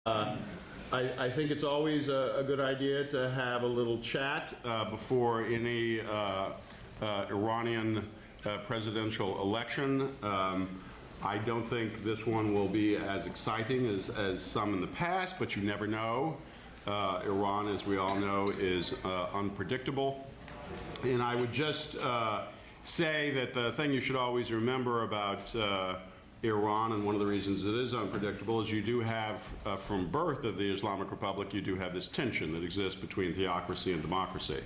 I think it's always a good idea to have a little chat before any Iranian presidential election. I don't think this one will be as exciting as some in the past, but you never know. Iran, as we all know, is unpredictable. And I would just say that the thing you should always remember about Iran, and one of the reasons it is unpredictable, is you do have, from birth of the Islamic Republic, you do have this tension that exists between theocracy and democracy.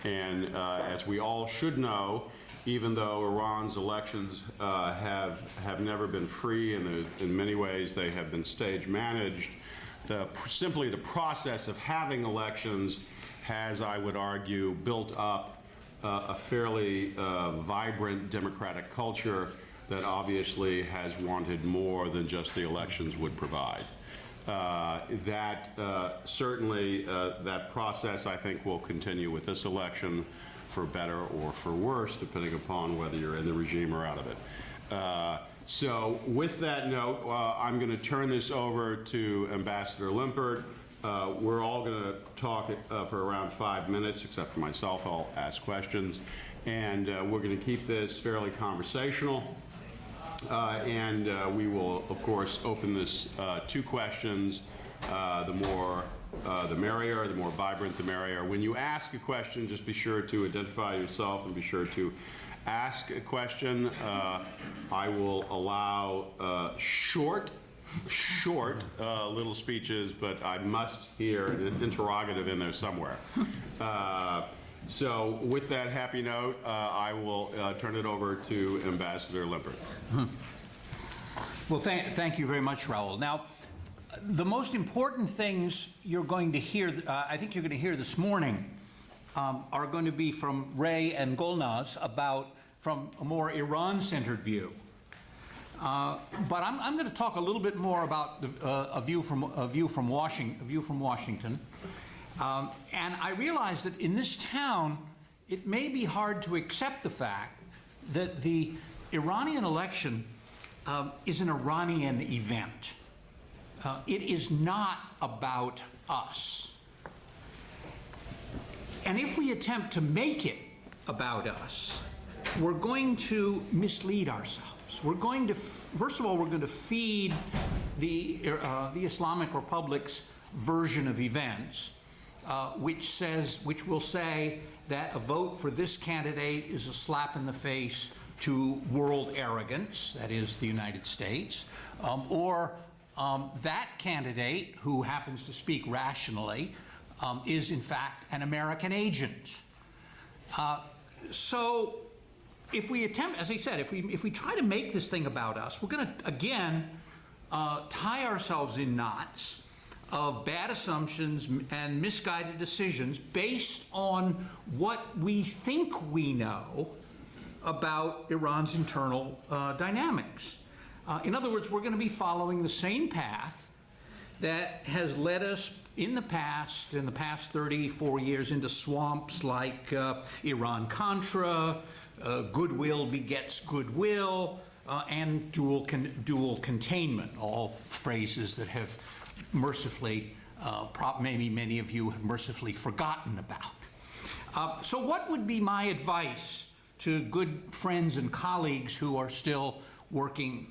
And as we all should know, even though Iran's elections have never been free, and in many ways they have been stage managed, simply the process of having elections has, I would argue, built up a fairly vibrant democratic culture that obviously has wanted more than just the elections would provide. Certainly that process, I think, will continue with this election, for better or for worse, depending upon whether you're in the regime or out of it. So with that note, I'm going to turn this over to Ambassador Limbert. We're all going to talk for around 5 minutes, except for myself. I'll ask questions. And we're going to keep this fairly conversational. We will, of course, open this to questions. The more the merrier, the more vibrant the merrier. When you ask a question, just be sure to identify yourself and be sure to ask a question. I will allow short little speeches, but I must hear an interrogative in there somewhere. So with that happy note, I will turn it over to Ambassador Limbert. Well, thank you very much, Reuel. Now, the most important things you're going to hear, I think you're going to hear this morning, are going to be from Ray and Golnaz from a more Iran-centered view. But I'm going to talk a little bit more about a view from Washington. And I realize that in this town, it may be hard to accept the fact that the Iranian election is an Iranian event. It is not about us. And if we attempt to make it about us, we're going to mislead ourselves. We're going to, first of all, we're going to feed the Islamic Republic's version of events, which will say that a vote for this candidate is a slap in the face to world arrogance, that is the United States, or that candidate, who happens to speak rationally, is in fact an American agent. So if we attempt, as I said, if we try to make this thing about us, we're going to, again, tie ourselves in knots of bad assumptions and misguided decisions based on what we think we know about Iran's internal dynamics. In other words, we're going to be following the same path that has led us in the past 34 years, into swamps like Iran-Contra, goodwill begets goodwill, and dual containment, all phrases that have mercifully, maybe many of you have mercifully forgotten about. So what would be my advice to good friends and colleagues who are still working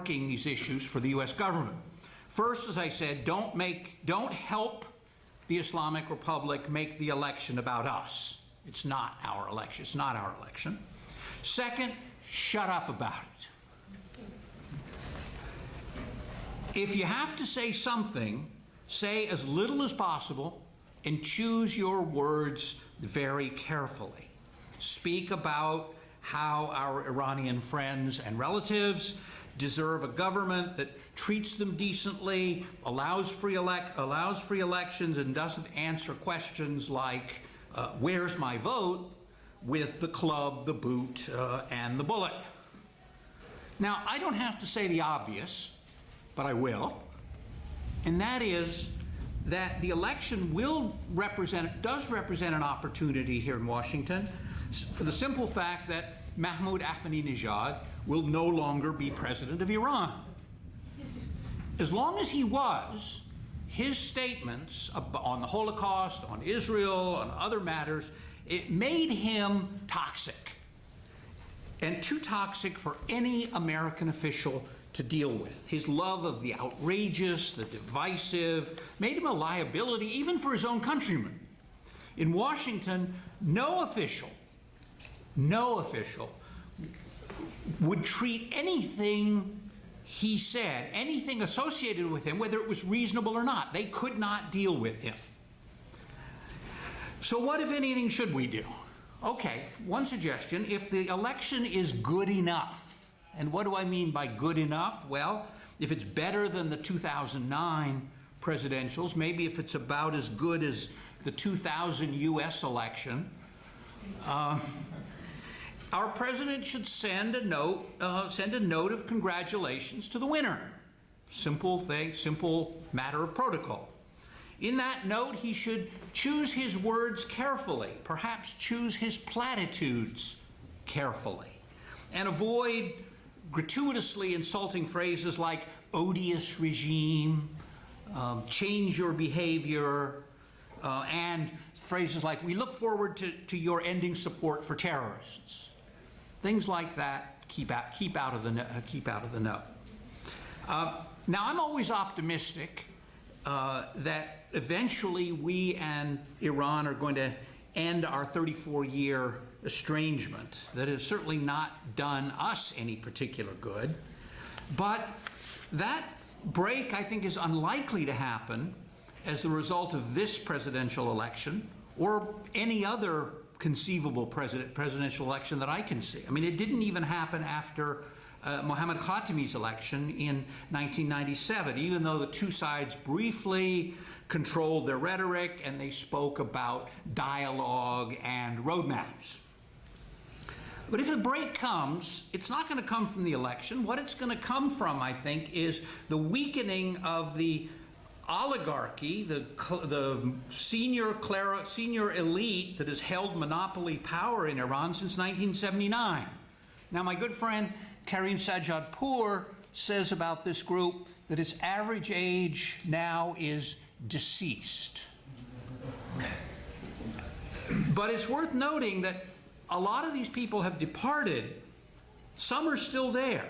these issues for the U.S. government? First, as I said, don't help the Islamic Republic make the election about us. It's not our election. It's not our election. Second, shut up about it. If you have to say something, say as little as possible and choose your words very carefully. Speak about how our Iranian friends and relatives deserve a government that treats them decently, allows free elections, and doesn't answer questions like, where's my vote, with the club, the boot, and the bullet. Now, I don't have to say the obvious, but I will, and that is that the election does represent an opportunity here in Washington, for the simple fact that Mahmoud Ahmadinejad will no longer be president of Iran. As long as he was, his statements on the Holocaust, on Israel, on other matters, it made him toxic, and too toxic for any American official to deal with. His love of the outrageous, the divisive, made him a liability even for his own countrymen. In Washington, no official would treat anything he said, anything associated with him, whether it was reasonable or not. They could not deal with him. So what, if anything, should we do? Okay, one suggestion: if the election is good enough, and what do I mean by good enough? Well, if it's better than the 2009 presidentials, maybe if it's about as good as the 2000 U.S. election, our president should send a note of congratulations to the winner. Simple thing, simple matter of protocol. In that note, he should choose his words carefully, perhaps choose his platitudes carefully, and avoid gratuitously insulting phrases like odious regime, change your behavior, and phrases like, we look forward to your ending support for terrorists. Things like that keep out of the note. Now, I'm always optimistic that eventually we and Iran are going to end our 34-year estrangement that has certainly not done us any particular good. But that break, I think, is unlikely to happen as the result of this presidential election or any other conceivable presidential election that I can see. I mean, it didn't even happen after Mohammad Khatami's election in 1997, even though the two sides briefly controlled their rhetoric and they spoke about dialogue and roadmaps. But if a break comes, it's not going to come from the election. What it's going to come from, I think, is the weakening of the oligarchy, the senior elite that has held monopoly power in Iran since 1979. Now, my good friend Karim Sajjadpour says about this group that its average age now is deceased. But it's worth noting that a lot of these people have departed. Some are still there,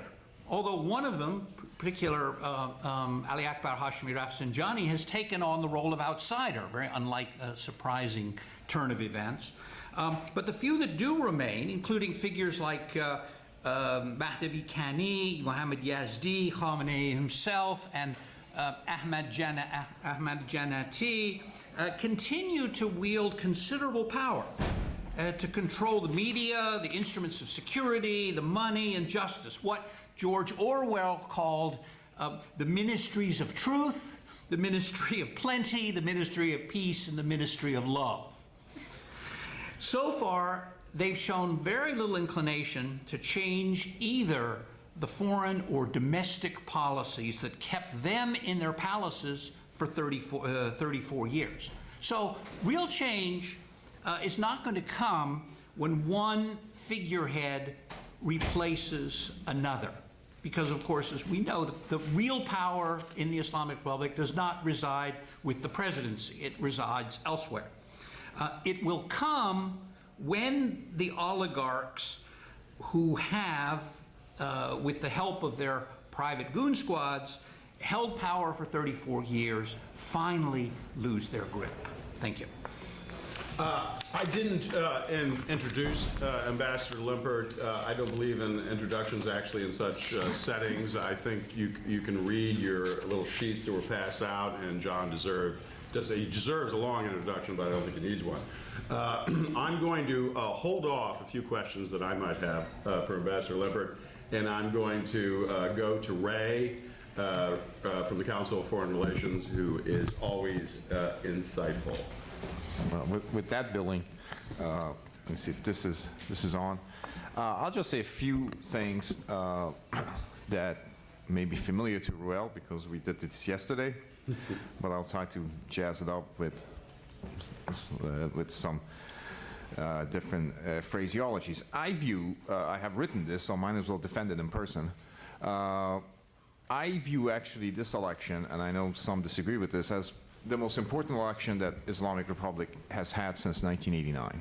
although one of them, particular Ali Akbar Hashemi Rafsanjani, has taken on the role of outsider, very unlike a surprising turn of events. But the few that do remain, including figures like Mahdavi Kani, Mohammad Yazdi, Khamenei himself, and Ahmad Janati, continue to wield considerable power to control the media, the instruments of security, the money, and justice. What George Orwell called the ministries of truth, the ministry of plenty, the ministry of peace, and the ministry of love. So far, they've shown very little inclination to change either the foreign or domestic policies that kept them in their palaces for 34 years. So real change is not going to come when one figurehead replaces another. Because, of course, as we know, the real power in the Islamic Republic does not reside with the presidency. It resides elsewhere. It will come when the oligarchs who have, with the help of their private goon squads, held power for 34 years, finally lose their grip. Thank you. I didn't introduce Ambassador Limbert. I don't believe in introductions actually in such settings. I think you can read your little sheets that were passed out, and John he deserves a long introduction, but I don't think he needs one. I'm going to hold off a few questions that I might have for Ambassador Limbert, and I'm going to go to Ray from the Council of Foreign Relations, who is always insightful. With that billing, let me see if this is on. I'll just say a few things that may be familiar to Reuel, because we did this yesterday, but I'll try to jazz it up with some different phraseologies. I have written this, so I might as well defend it in person. I view actually this election, and I know some disagree with this, as the most important election that Islamic Republic has had since 1989.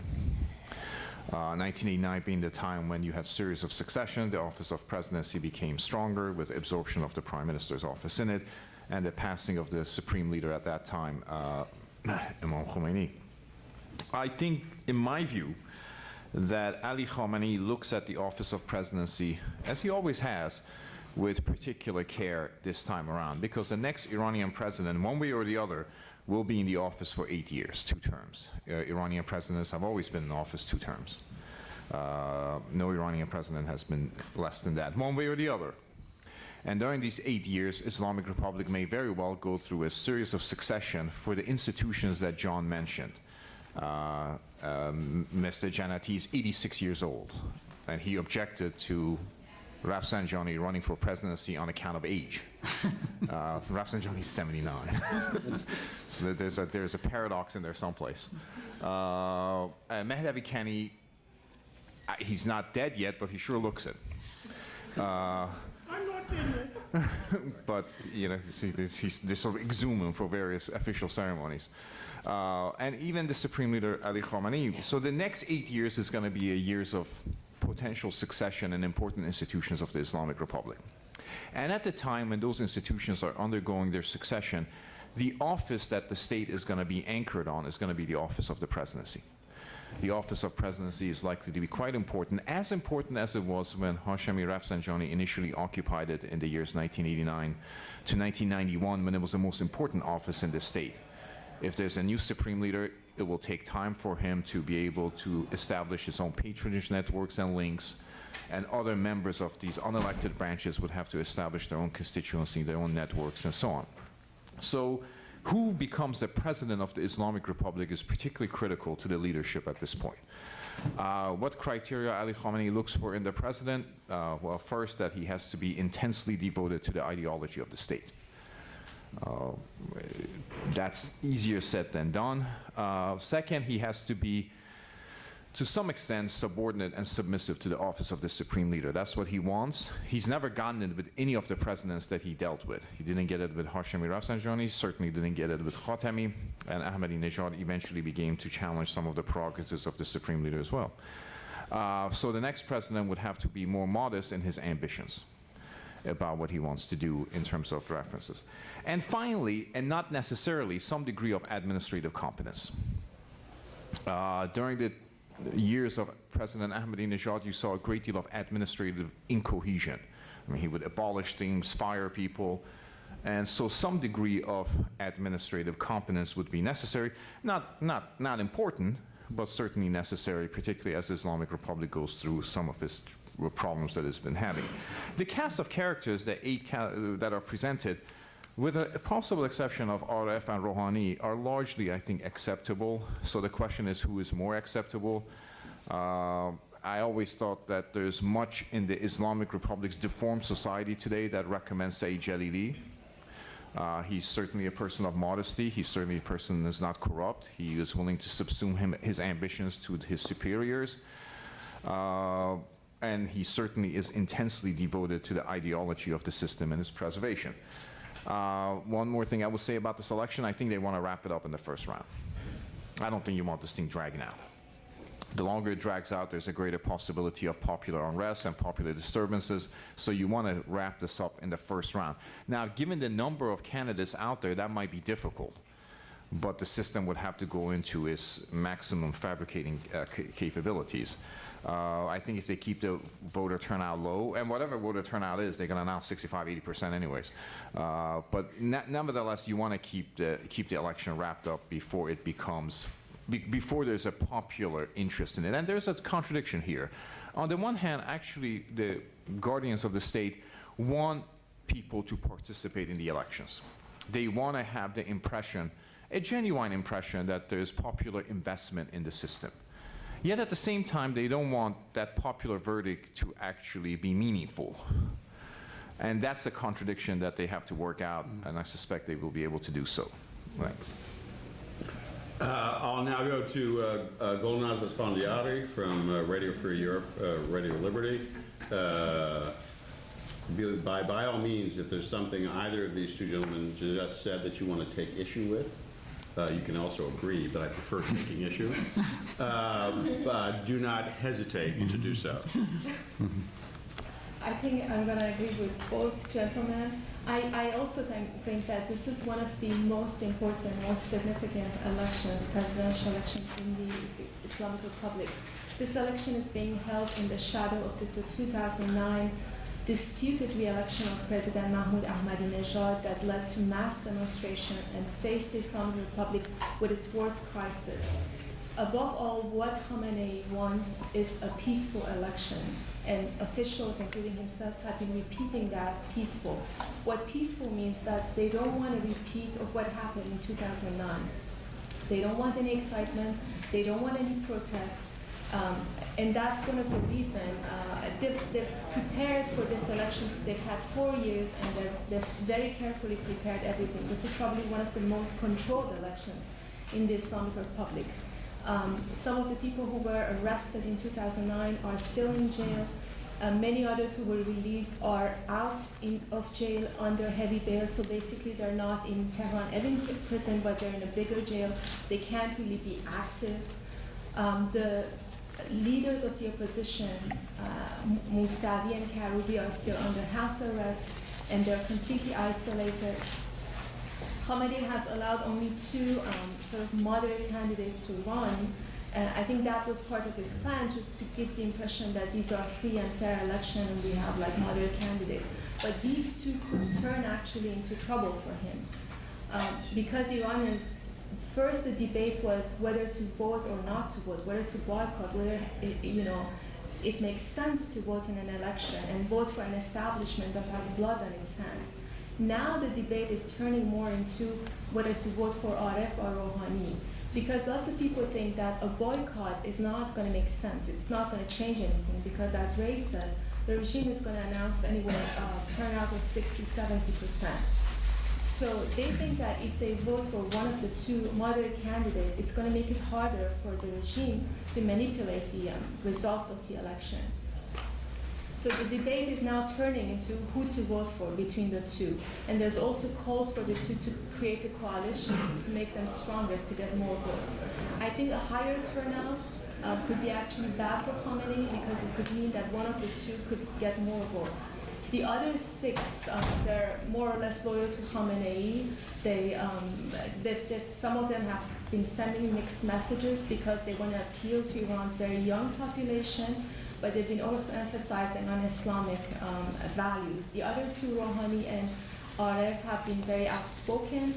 1989 being the time when you had series of succession, the office of presidency became stronger with absorption of the prime minister's office in it, and the passing of the supreme leader at that time, Imam Khomeini. I think, in my view, that Ali Khamenei looks at the office of presidency, as he always has, with particular care this time around, because the next Iranian president, one way or the other, will be in the office for 8 years, 2 terms. Iranian presidents have always been in office 2 terms. No Iranian president has been less than that, one way or the other. And during these 8 years, Islamic Republic may very well go through a series of succession for the institutions that John mentioned. Mr. Jannati is 86 years old, and he objected to Rafsanjani running for presidency on account of age. Rafsanjani is 79. So there's a paradox in there someplace. Mehdavi Kani, he's not dead yet, but he sure looks it. I'm not dead yet. But, you know, he's sort of exhuming for various official ceremonies. And even the Supreme Leader, Ali Khamenei. So the next 8 years is going to be years of potential succession in important institutions of the Islamic Republic. And at the time when those institutions are undergoing their succession, the office that the state is going to be anchored on is going to be the office of the presidency. The office of presidency is likely to be quite important as it was when Hashemi Rafsanjani initially occupied it in the years 1989 to 1991, when it was the most important office in the state. If there's a new supreme leader, it will take time for him to be able to establish his own patronage networks and links, and other members of these unelected branches would have to establish their own constituency, their own networks, and so on. So who becomes the president of the Islamic Republic is particularly critical to the leadership at this point. What criteria Ali Khamenei looks for in the president? Well, first, that he has to be intensely devoted to the ideology of the state. That's easier said than done. Second, he has to be, to some extent, subordinate and submissive to the office of the supreme leader. That's what he wants. He's never gotten it with any of the presidents that he dealt with. He didn't get it with Hashemi Rafsanjani, certainly didn't get it with Khatami, and Ahmadinejad eventually began to challenge some of the prerogatives of the supreme leader as well. So the next president would have to be more modest in his ambitions about what he wants to do in terms of references. And finally, and not necessarily, some degree of administrative competence. During the years of President Ahmadinejad, you saw a great deal of administrative incohesion. I mean, he would abolish things, fire people, and so some degree of administrative competence would be necessary. Not important, but certainly necessary, particularly as the Islamic Republic goes through some of its problems that it's been having. The cast of characters, the 8 that are presented, with a possible exception of Aref and Rouhani, are largely, I think, acceptable. So the question is, who is more acceptable? I always thought that there's much in the Islamic Republic's deformed society today that recommends Saeed Jalili. He's certainly a person of modesty. He's certainly a person who's not corrupt. He is willing to subsume his ambitions to his superiors. And he certainly is intensely devoted to the ideology of the system and its preservation. One more thing I will say about this election, I think they want to wrap it up in the first round. I don't think you want this thing dragging out. The longer it drags out, there's a greater possibility of popular unrest and popular disturbances, so you want to wrap this up in the first round. Now, given the number of candidates out there, that might be difficult, but the system would have to go into its maximum fabricating capabilities. I think if they keep the voter turnout low, and whatever voter turnout is, they're going to announce 65–80% anyways. But nevertheless, you want to keep the election wrapped up before it becomes, before there's a popular interest in it. And there's a contradiction here. On the one hand, actually, the guardians of the state want people to participate in the elections. They want to have the impression, a genuine impression, that there's popular investment in the system. Yet at the same time, they don't want that popular verdict to actually be meaningful. And that's a contradiction that they have to work out, and I suspect they will be able to do so. Thanks. I'll now go to Golnaz Esfandiari from Radio Free Europe, Radio Liberty. by all means, if there's something either of these two gentlemen just said that you want to take issue with, you can also agree, but I prefer taking issue. But do not hesitate to do so. I think I'm going to agree with both gentlemen. I also think that this is one of the most important, most significant elections, presidential elections in the Islamic Republic. This election is being held in the shadow of the 2009 disputed re-election of President Mahmoud Ahmadinejad that led to mass demonstration and faced the Islamic Republic with its worst crisis. Above all, what Khamenei wants is a peaceful election, and officials, including himself, have been repeating that peaceful. What peaceful means that they don't want a repeat of what happened in 2009. They don't want any excitement, they don't want any protest, and that's one of the reasons they've prepared for this election. They've had 4 years, and they've very carefully prepared everything. This is probably one of the most controlled elections in the Islamic Republic. Some of the people who were arrested in 2009 are still in jail. Many others who were released are out of jail under heavy bail, so basically they're not in Tehran, in prison, but they're in a bigger jail. They can't really be active. The leaders of the opposition, Mousavi and Karoubi, are still under house arrest, and they're completely isolated. Khamenei has allowed only two sort of moderate candidates to run. I think that was part of his plan, just to give the impression that these are free and fair elections and we have like moderate candidates. But these two could turn actually into trouble for him. Because Iranians, first the debate was whether to vote or not to vote, whether to boycott, whether it makes sense to vote in an election and vote for an establishment that has blood on its hands. Now the debate is turning more into whether to vote for Aref or Rouhani, because lots of people think that a boycott is not going to make sense. It's not going to change anything, because as Ray said, the regime is going to announce anyway a turnout of 60–70%. So they think that if they vote for one of the two moderate candidates, it's going to make it harder for the regime to manipulate the results of the election. So the debate is now turning into who to vote for between the two. And there's also calls for the two to create a coalition to make them stronger, to get more votes. I think a higher turnout could be actually bad for Khamenei, because it could mean that one of the two could get more votes. The other six, they're more or less loyal to Khamenei. Some of them have been sending mixed messages because they want to appeal to Iran's very young population, but they've been also emphasizing on Islamic values. The other two, Rouhani and Aref, have been very outspoken.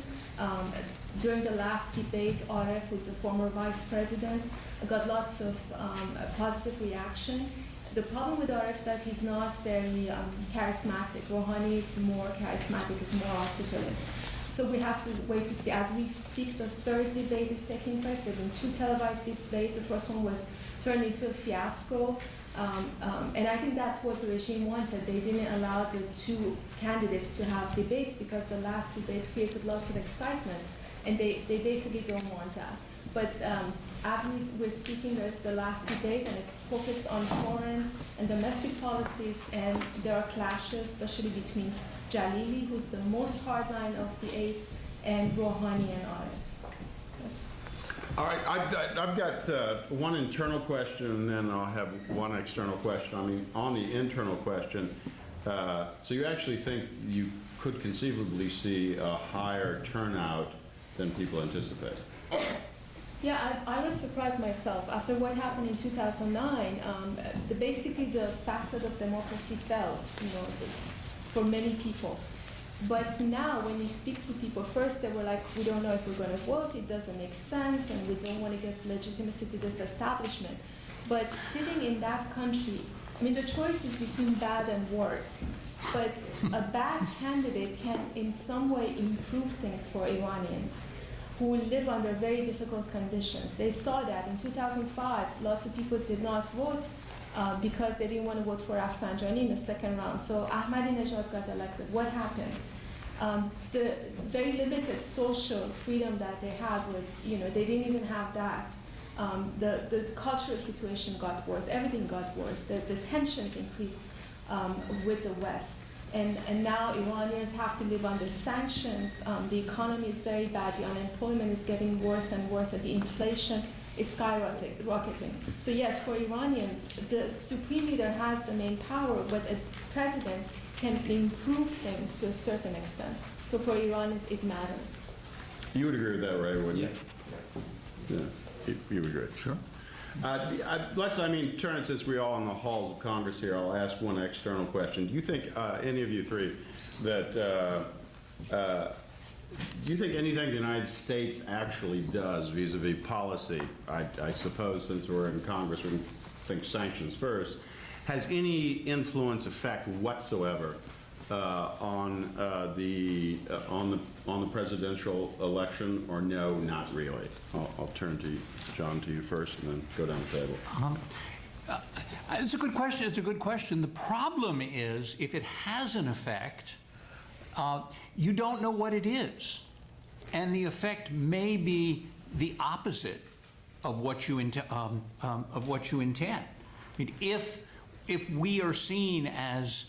During the last debate, Aref, who's a former vice president, got lots of positive reaction. The problem with Aref is that he's not very charismatic. Rouhani is more charismatic, is more articulate. So we have to wait to see. As we speak, the third debate is taking place. There have been two televised debates. The first one was turned into a fiasco. And I think that's what the regime wanted. They didn't allow the two candidates to have debates because the last debates created lots of excitement, and they basically don't want that. But as we're speaking, there's the last debate, and it's focused on foreign and domestic policies, and there are clashes, especially between Jalili, who's the most hardline of the eight, and Rouhani and Aref. All right, I've got one internal question, and then I'll have one external question. I mean, on the internal question, so you actually think you could conceivably see a higher turnout than people anticipate? Yeah, I was surprised myself. After what happened in 2009, basically the facet of democracy fell, for many people. But now when you speak to people, first they were like, we don't know if we're going to vote, it doesn't make sense, and we don't want to give legitimacy to this establishment. But sitting in that country, I mean, the choice is between bad and worse. But a bad candidate can in some way improve things for Iranians who live under very difficult conditions. They saw that in 2005, lots of people did not vote because they didn't want to vote for Esfandiari in the second round. So Ahmadinejad got elected. What happened? The very limited social freedom that they had, they didn't even have that. The cultural situation got worse. Everything got worse. The tensions increased with the West. And now Iranians have to live under sanctions. The economy is very bad. The unemployment is getting worse and worse, and the inflation is skyrocketing. So yes, for Iranians, the supreme leader has the main power, but a president can improve things to a certain extent. So for Iranians, it matters. You would agree with that, right? Wouldn't you? Yeah. You would agree. Sure. Let's, turn it, since we're all in the halls of Congress here, I'll ask one external question. Do you think, any of you three, that, do you think anything the United States actually does vis-a-vis policy, I suppose since we're in Congress, we can think sanctions first, has any influence, effect whatsoever on the presidential election, or no, not really? I'll turn to you, John, to you first, and then go down the table. It's a good question. It's a good question. The problem is, if it has an effect, you don't know what it is, and the effect may be the opposite of what you intend. I mean, if we are seen as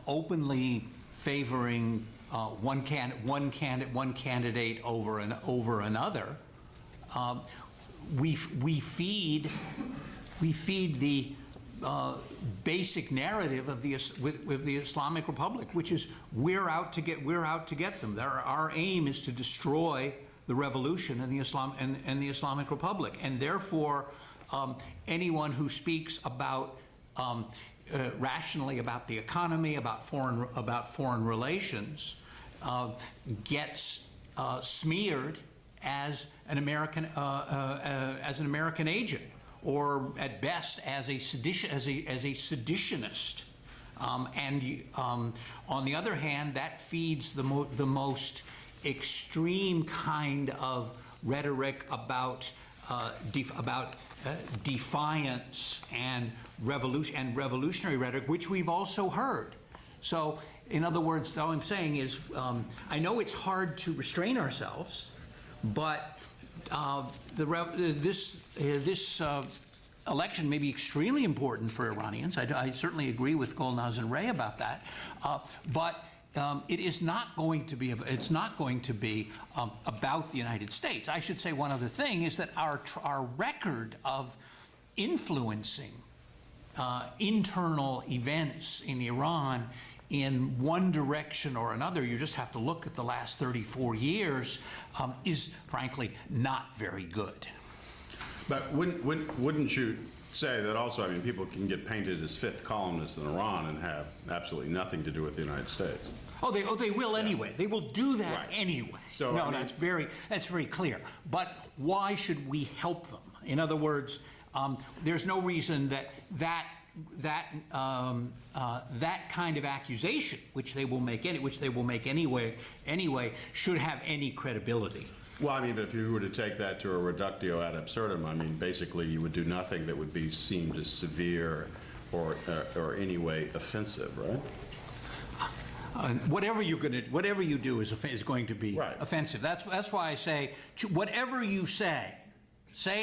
openly favoring one candidate over another, we feed the basic narrative of the Islamic Republic, which is we're out to get them. Our aim is to destroy the revolution and the Islamic Republic, and therefore anyone who speaks about rationally about the economy, about foreign relations, gets smeared as an American agent, or at best as a seditionist. And on the other hand, that feeds the most extreme kind of rhetoric about defiance and revolutionary rhetoric, which we've also heard. So, in other words, all I'm saying is, I know it's hard to restrain ourselves, but this election may be extremely important for Iranians. I certainly agree with Golnaz and Reuel about that, but it is not going to be. It's not going to be about the United States. I should say one other thing is that our record of influencing internal events in Iran in one direction or another, you just have to look at the last 34 years, is frankly not very good. But wouldn't you say that also, people can get painted as fifth columnists in Iran and have absolutely nothing to do with the United States? Oh, they will anyway. They will do that anyway. So, no, that's very clear. But why should we help them? In other words, there's no reason that kind of accusation, which they will make anyway, should have any credibility. Well, but if you were to take that to a reductio ad absurdum, basically you would do nothing that would be seen as severe or anyway offensive, right? Whatever you do is going to be offensive. That's why I say whatever you say as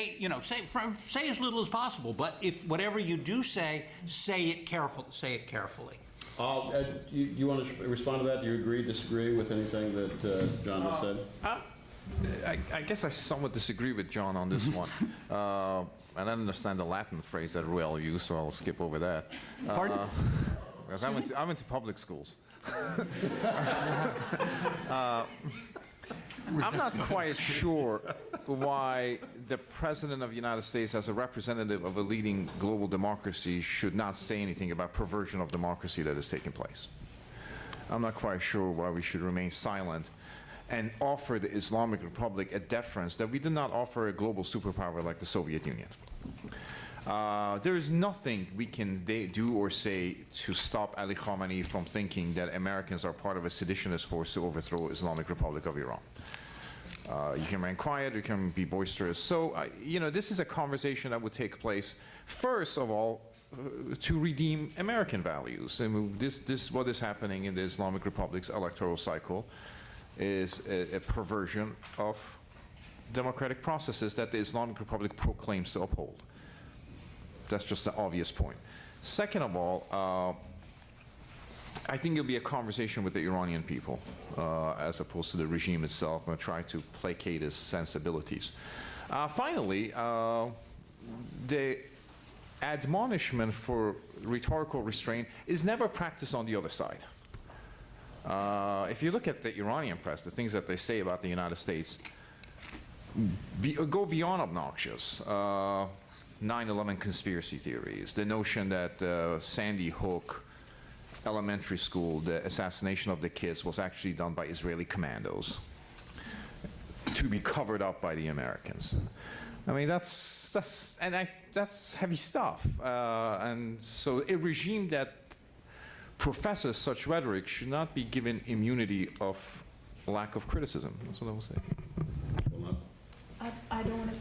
little as possible. But if whatever you do say it carefully. You want to respond to that? Do you agree, disagree with anything that John has said? I guess I somewhat disagree with John on this one. I don't understand the Latin phrase that Reuel used, so I'll skip over that. Pardon? Because I went to public schools. I'm not quite sure why the President of the United States, as a representative of a leading global democracy, should not say anything about perversion of democracy that is taking place. I'm not quite sure why we should remain silent and offer the Islamic Republic a deference that we did not offer a global superpower like the Soviet Union. There is nothing we can do or say to stop Ali Khamenei from thinking that Americans are part of a seditionist force to overthrow Islamic Republic of Iran. You can remain quiet, you can be boisterous. So, this is a conversation that would take place, first of all, to redeem American values. What is happening in the Islamic Republic's electoral cycle is a perversion of democratic processes that the Islamic Republic proclaims to uphold. That's just the obvious point. Second of all, I think it'll be a conversation with the Iranian people as opposed to the regime itself, and try to placate its sensibilities. Finally, the admonishment for rhetorical restraint is never practiced on the other side. If you look at the Iranian press, the things that they say about the United States go beyond obnoxious. 9/11 conspiracy theories, the notion that Sandy Hook Elementary School, the assassination of the kids, was actually done by Israeli commandos to be covered up by the Americans. I mean, that's heavy stuff. And so a regime that professes such rhetoric should not be given immunity of lack of criticism. That's what I will say. I don't want to,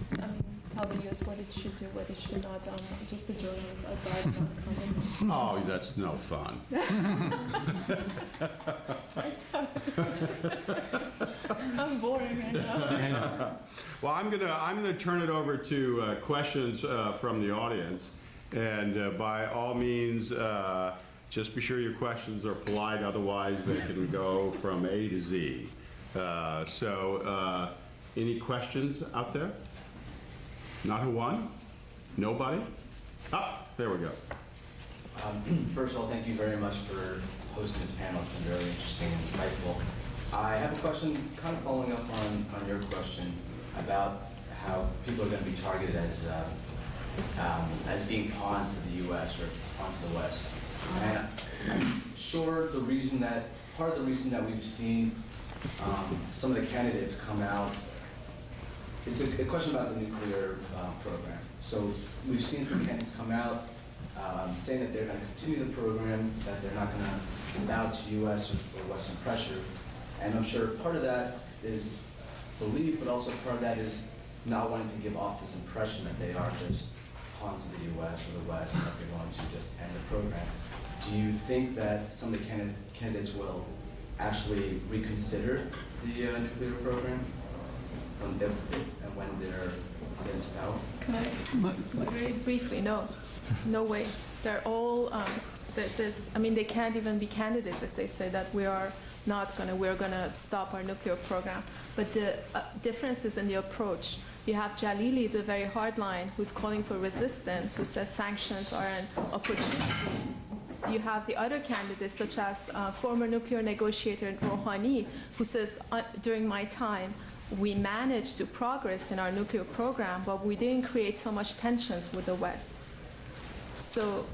tell the U.S. what it should do, what it should not. Just the journalists outside not commenting. Oh, that's no fun. I'm boring right now. Well, I'm gonna turn it over to questions from the audience, and by all means, just be sure your questions are polite. Otherwise, they can go from A to Z. Any questions out there? Not who won? Nobody? Ah, there we go. First of all, thank you very much for hosting this panel. It's been very interesting and insightful. I have a question kind of following up on your question about how people are going to be targeted as being pawns to the U.S. or pawns to the West. And I'm sure part of the reason that we've seen some of the candidates come out, it's a question about the nuclear program. So we've seen some candidates come out saying that they're going to continue the program, that they're not going to bow to U.S. or Western pressure. And I'm sure part of that is belief, but also part of that is not wanting to give off this impression that they are just pawns of the U.S. or the West, and that they're going to just end the program. Do you think that some of the candidates will actually reconsider the nuclear program when they're into power? Can I very briefly? No, no way. They're all. They can't even be candidates if they say that we're gonna stop our nuclear program. But the difference is in the approach. You have Jalili, the very hardline, who's calling for resistance, who says sanctions are an opportunity. You have the other candidates, such as former nuclear negotiator Rouhani, who says, during my time, we managed to progress in our nuclear program, but we didn't create so much tensions with the West. So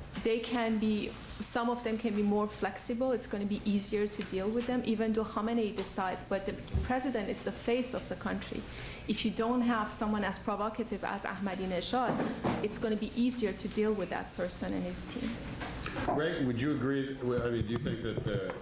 some of them can be more flexible. It's going to be easier to deal with them, even though Khamenei decides. But the president is the face of the country. If you don't have someone as provocative as Ahmadinejad, it's going to be easier to deal with that person and his team. Greg, would you agree? Do you think that the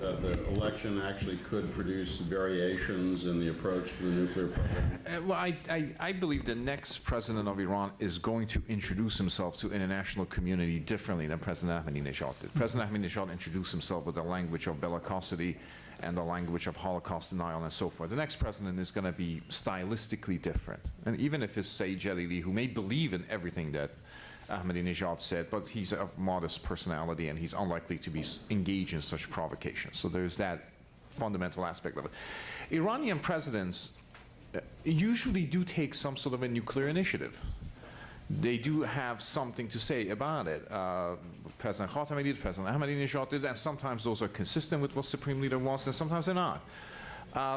election actually could produce variations in the approach to the nuclear program? I believe the next president of Iran is going to introduce himself to international community differently than President Ahmadinejad did. President Ahmadinejad introduced himself with the language of bellicosity and the language of Holocaust denial and so forth. The next president is going to be stylistically different. And even if it's Saeed Jalili, who may believe in everything that Ahmadinejad said, but he's of modest personality and he's unlikely to be engaged in such provocations. So there's that fundamental aspect of it. Iranian presidents usually do take some sort of a nuclear initiative. They do have something to say about it. President Khatami did, President Ahmadinejad did, and sometimes those are consistent with what Supreme Leader wants, and sometimes they're not.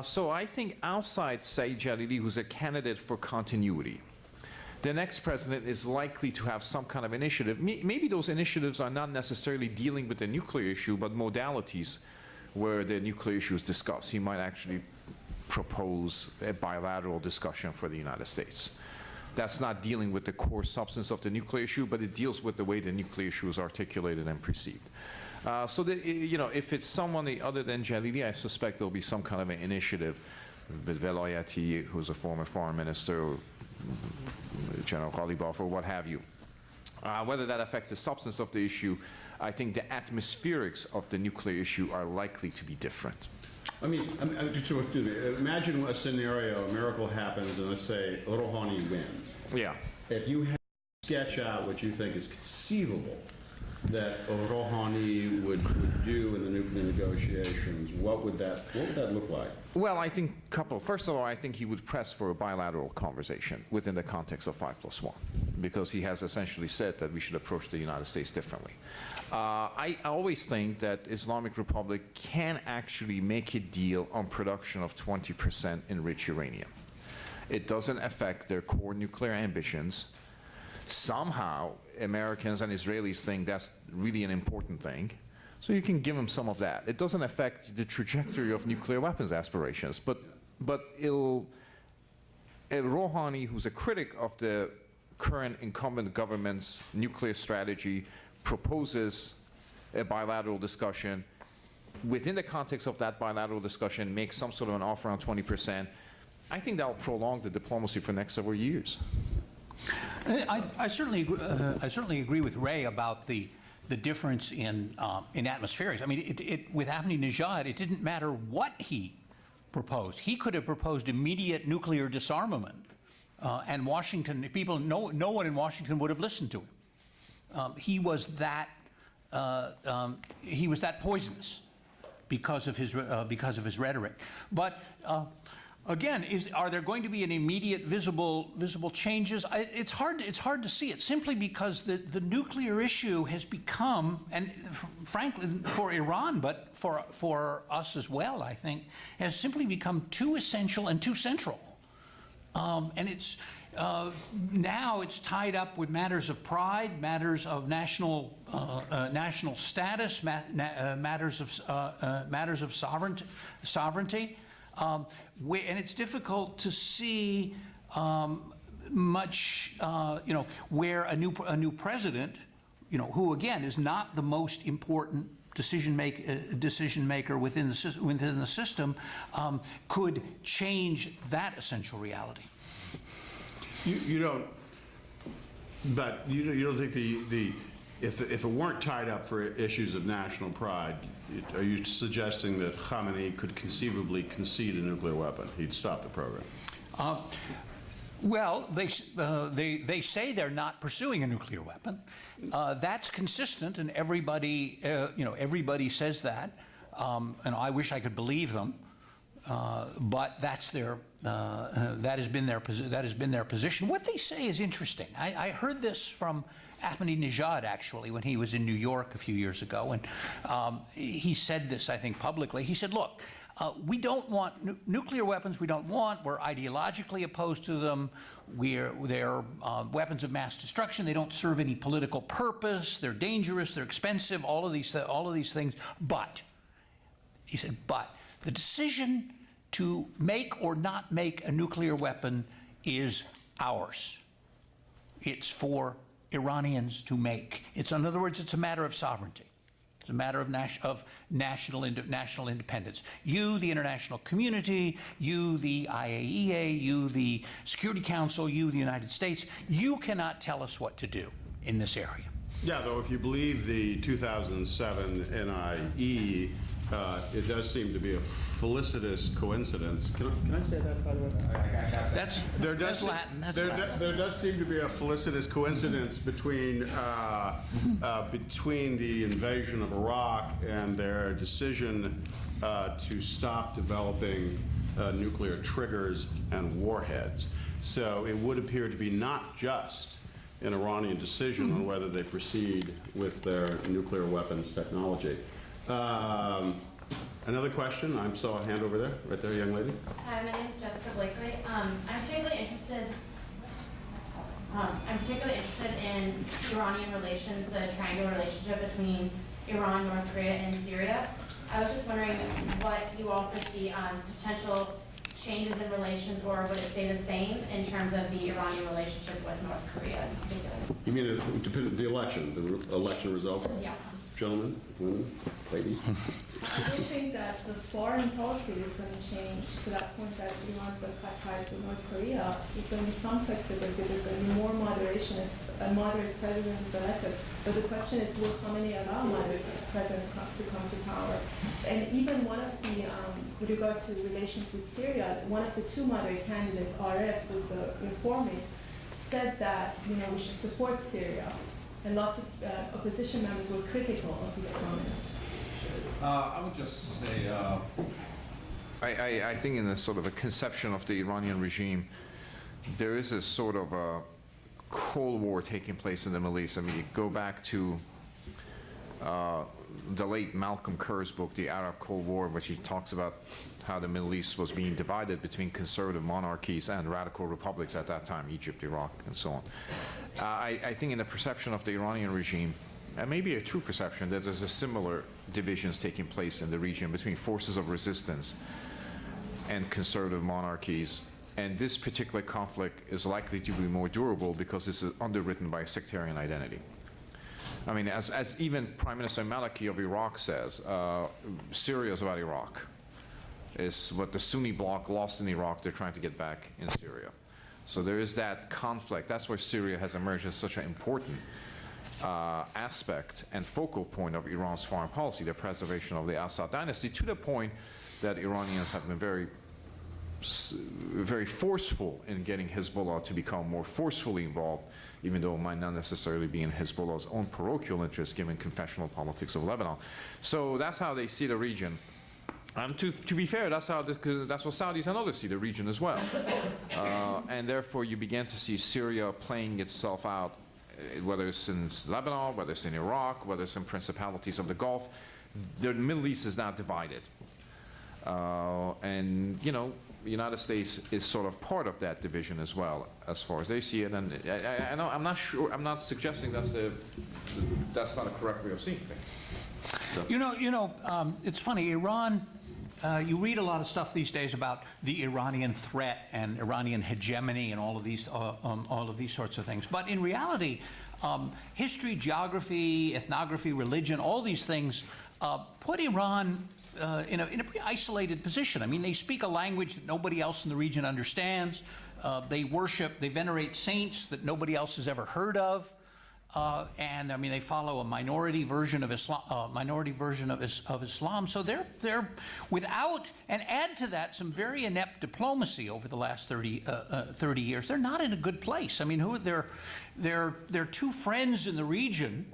So I think outside Saeed Jalili, who's a candidate for continuity, the next president is likely to have some kind of initiative. Maybe those initiatives are not necessarily dealing with the nuclear issue, but modalities where the nuclear issue is discussed. He might actually propose a bilateral discussion for the United States. That's not dealing with the core substance of the nuclear issue, but it deals with the way the nuclear issue is articulated and perceived. If it's someone other than Jalili, I suspect there'll be some kind of an initiative with Velayati, who's a former foreign minister, or General Ghalibaf, or what have you. Whether that affects the substance of the issue, I think the atmospherics of the nuclear issue are likely to be different. Imagine a scenario, a miracle happens, and let's say Rouhani wins. Yeah. If you have to sketch out what you think is conceivable that Rouhani would do in the nuclear negotiations, what would that look like? Well, I think first of all, I think he would press for a bilateral conversation within the context of 5+1, because he has essentially said that we should approach the United States differently. I always think that Islamic Republic can actually make a deal on production of 20% enriched uranium. It doesn't affect their core nuclear ambitions. Somehow, Americans and Israelis think that's really an important thing, so you can give them some of that. It doesn't affect the trajectory of nuclear weapons aspirations, but Rouhani, who's a critic of the current incumbent government's nuclear strategy, proposes a bilateral discussion. Within the context of that bilateral discussion, makes some sort of an offer on 20%. I think that will prolong the diplomacy for the next several years. I certainly agree with Ray about the difference in atmospherics. I mean, with Ahmadinejad, it didn't matter what he proposed. He could have proposed immediate nuclear disarmament, and Washington, no one in Washington would have listened to him. He was that poisonous because of his rhetoric. But again, are there going to be an immediate visible changes? It's hard to see it, simply because the nuclear issue has become, and frankly for Iran, but for us as well, I think, has simply become too essential and too central. And it's now it's tied up with matters of pride, matters of national status, matters of sovereignty. And it's difficult to see much, where a new president, who again is not the most important decision maker within the system, could change that essential reality. You don't think if it weren't tied up for issues of national pride, are you suggesting that Khamenei could conceivably concede a nuclear weapon? He'd stop the program. Well, they say they're not pursuing a nuclear weapon. That's consistent, and everybody says that. And I wish I could believe them, but that's that has been their position. What they say is interesting. I heard this from Ahmadinejad, actually, when he was in New York a few years ago, and he said this, I think, publicly. He said, look, we don't want nuclear weapons. We don't want. We're ideologically opposed to them. They're weapons of mass destruction. They don't serve any political purpose. They're dangerous. They're expensive. All of these things. But he said, but the decision to make or not make a nuclear weapon is ours. It's for Iranians to make. In other words, it's a matter of sovereignty. It's a matter of national independence. You, the international community, you, the IAEA, you, the Security Council, you, the United States, you cannot tell us what to do in this area. Yeah, though, if you believe the 2007 NIE, it does seem to be a felicitous coincidence. Can I say that, by the way? That's Latin. That's Latin. There does seem to be a felicitous coincidence between the invasion of Iraq and their decision to stop developing nuclear triggers and warheads. So it would appear to be not just an Iranian decision on whether they proceed with their nuclear weapons technology. Another question. I saw a hand over there. Right there, young lady. Hi, my name is Jessica Blakely. I'm particularly interested in Iranian relations, the triangular relationship between Iran, North Korea, and Syria. I was just wondering what you all foresee on potential changes in relations, or would it stay the same in terms of the Iranian relationship with North Korea in particular? You mean the election result? Yeah. Gentlemen, women, ladies. I don't think that the foreign policy is going to change to that point that Iran is going to cut ties with North Korea. There's going to be some flexibility. There's going to be more moderation if a moderate president is elected. But the question is, will Khamenei allow a moderate president to come to power? And even one of the, with regard to relations with Syria, one of the two moderate candidates, Aref, who's a reformist, said that we should support Syria. and lots of opposition members were critical of his comments. I would just say, I think in a sort of a conception of the Iranian regime, there is a sort of a Cold War taking place in the Middle East. I mean, you go back to the late Malcolm Kerr's book, The Arab Cold War, which he talks about how the Middle East was being divided between conservative monarchies and radical republics at that time, Egypt, Iraq, and so on. I think in the perception of the Iranian regime, and maybe a true perception, that there's a similar divisions taking place in the region between forces of resistance and conservative monarchies. And this particular conflict is likely to be more durable because this is underwritten by a sectarian identity. I mean, as even Prime Minister Maliki of Iraq says, Syria is about Iraq. It's what the Sunni bloc lost in Iraq, they're trying to get back in Syria. So there is that conflict. That's why Syria has emerged as such an important aspect and focal point of Iran's foreign policy, the preservation of the Assad dynasty, to the point that Iranians have been very forceful in getting Hezbollah to become more forcefully involved, even though it might not necessarily be in Hezbollah's own parochial interest, given confessional politics of Lebanon. So that's how they see the region. And to be fair, that's what Saudis and others see the region as well. And therefore, you begin to see Syria playing itself out, whether it's in Lebanon, whether it's in Iraq, whether it's in principalities of the Gulf. The Middle East is now divided. And, you know, the United States is sort of part of that division as well, as far as they see it. And I know, I'm not sure, I'm not suggesting that's not a correct way of seeing things. It's funny, Iran, you read a lot of stuff these days about the Iranian threat and Iranian hegemony and all of these sorts of things. But in reality, history, geography, ethnography, religion, all these things put Iran in a pretty isolated position. I mean, they speak a language that nobody else in the region understands. They venerate saints that nobody else has ever heard of. And I mean, they follow a minority version of Islam. Of Islam. So they're without, and add to that some very inept diplomacy over the last 30 years. They're not in a good place. I mean, they're two friends in the region.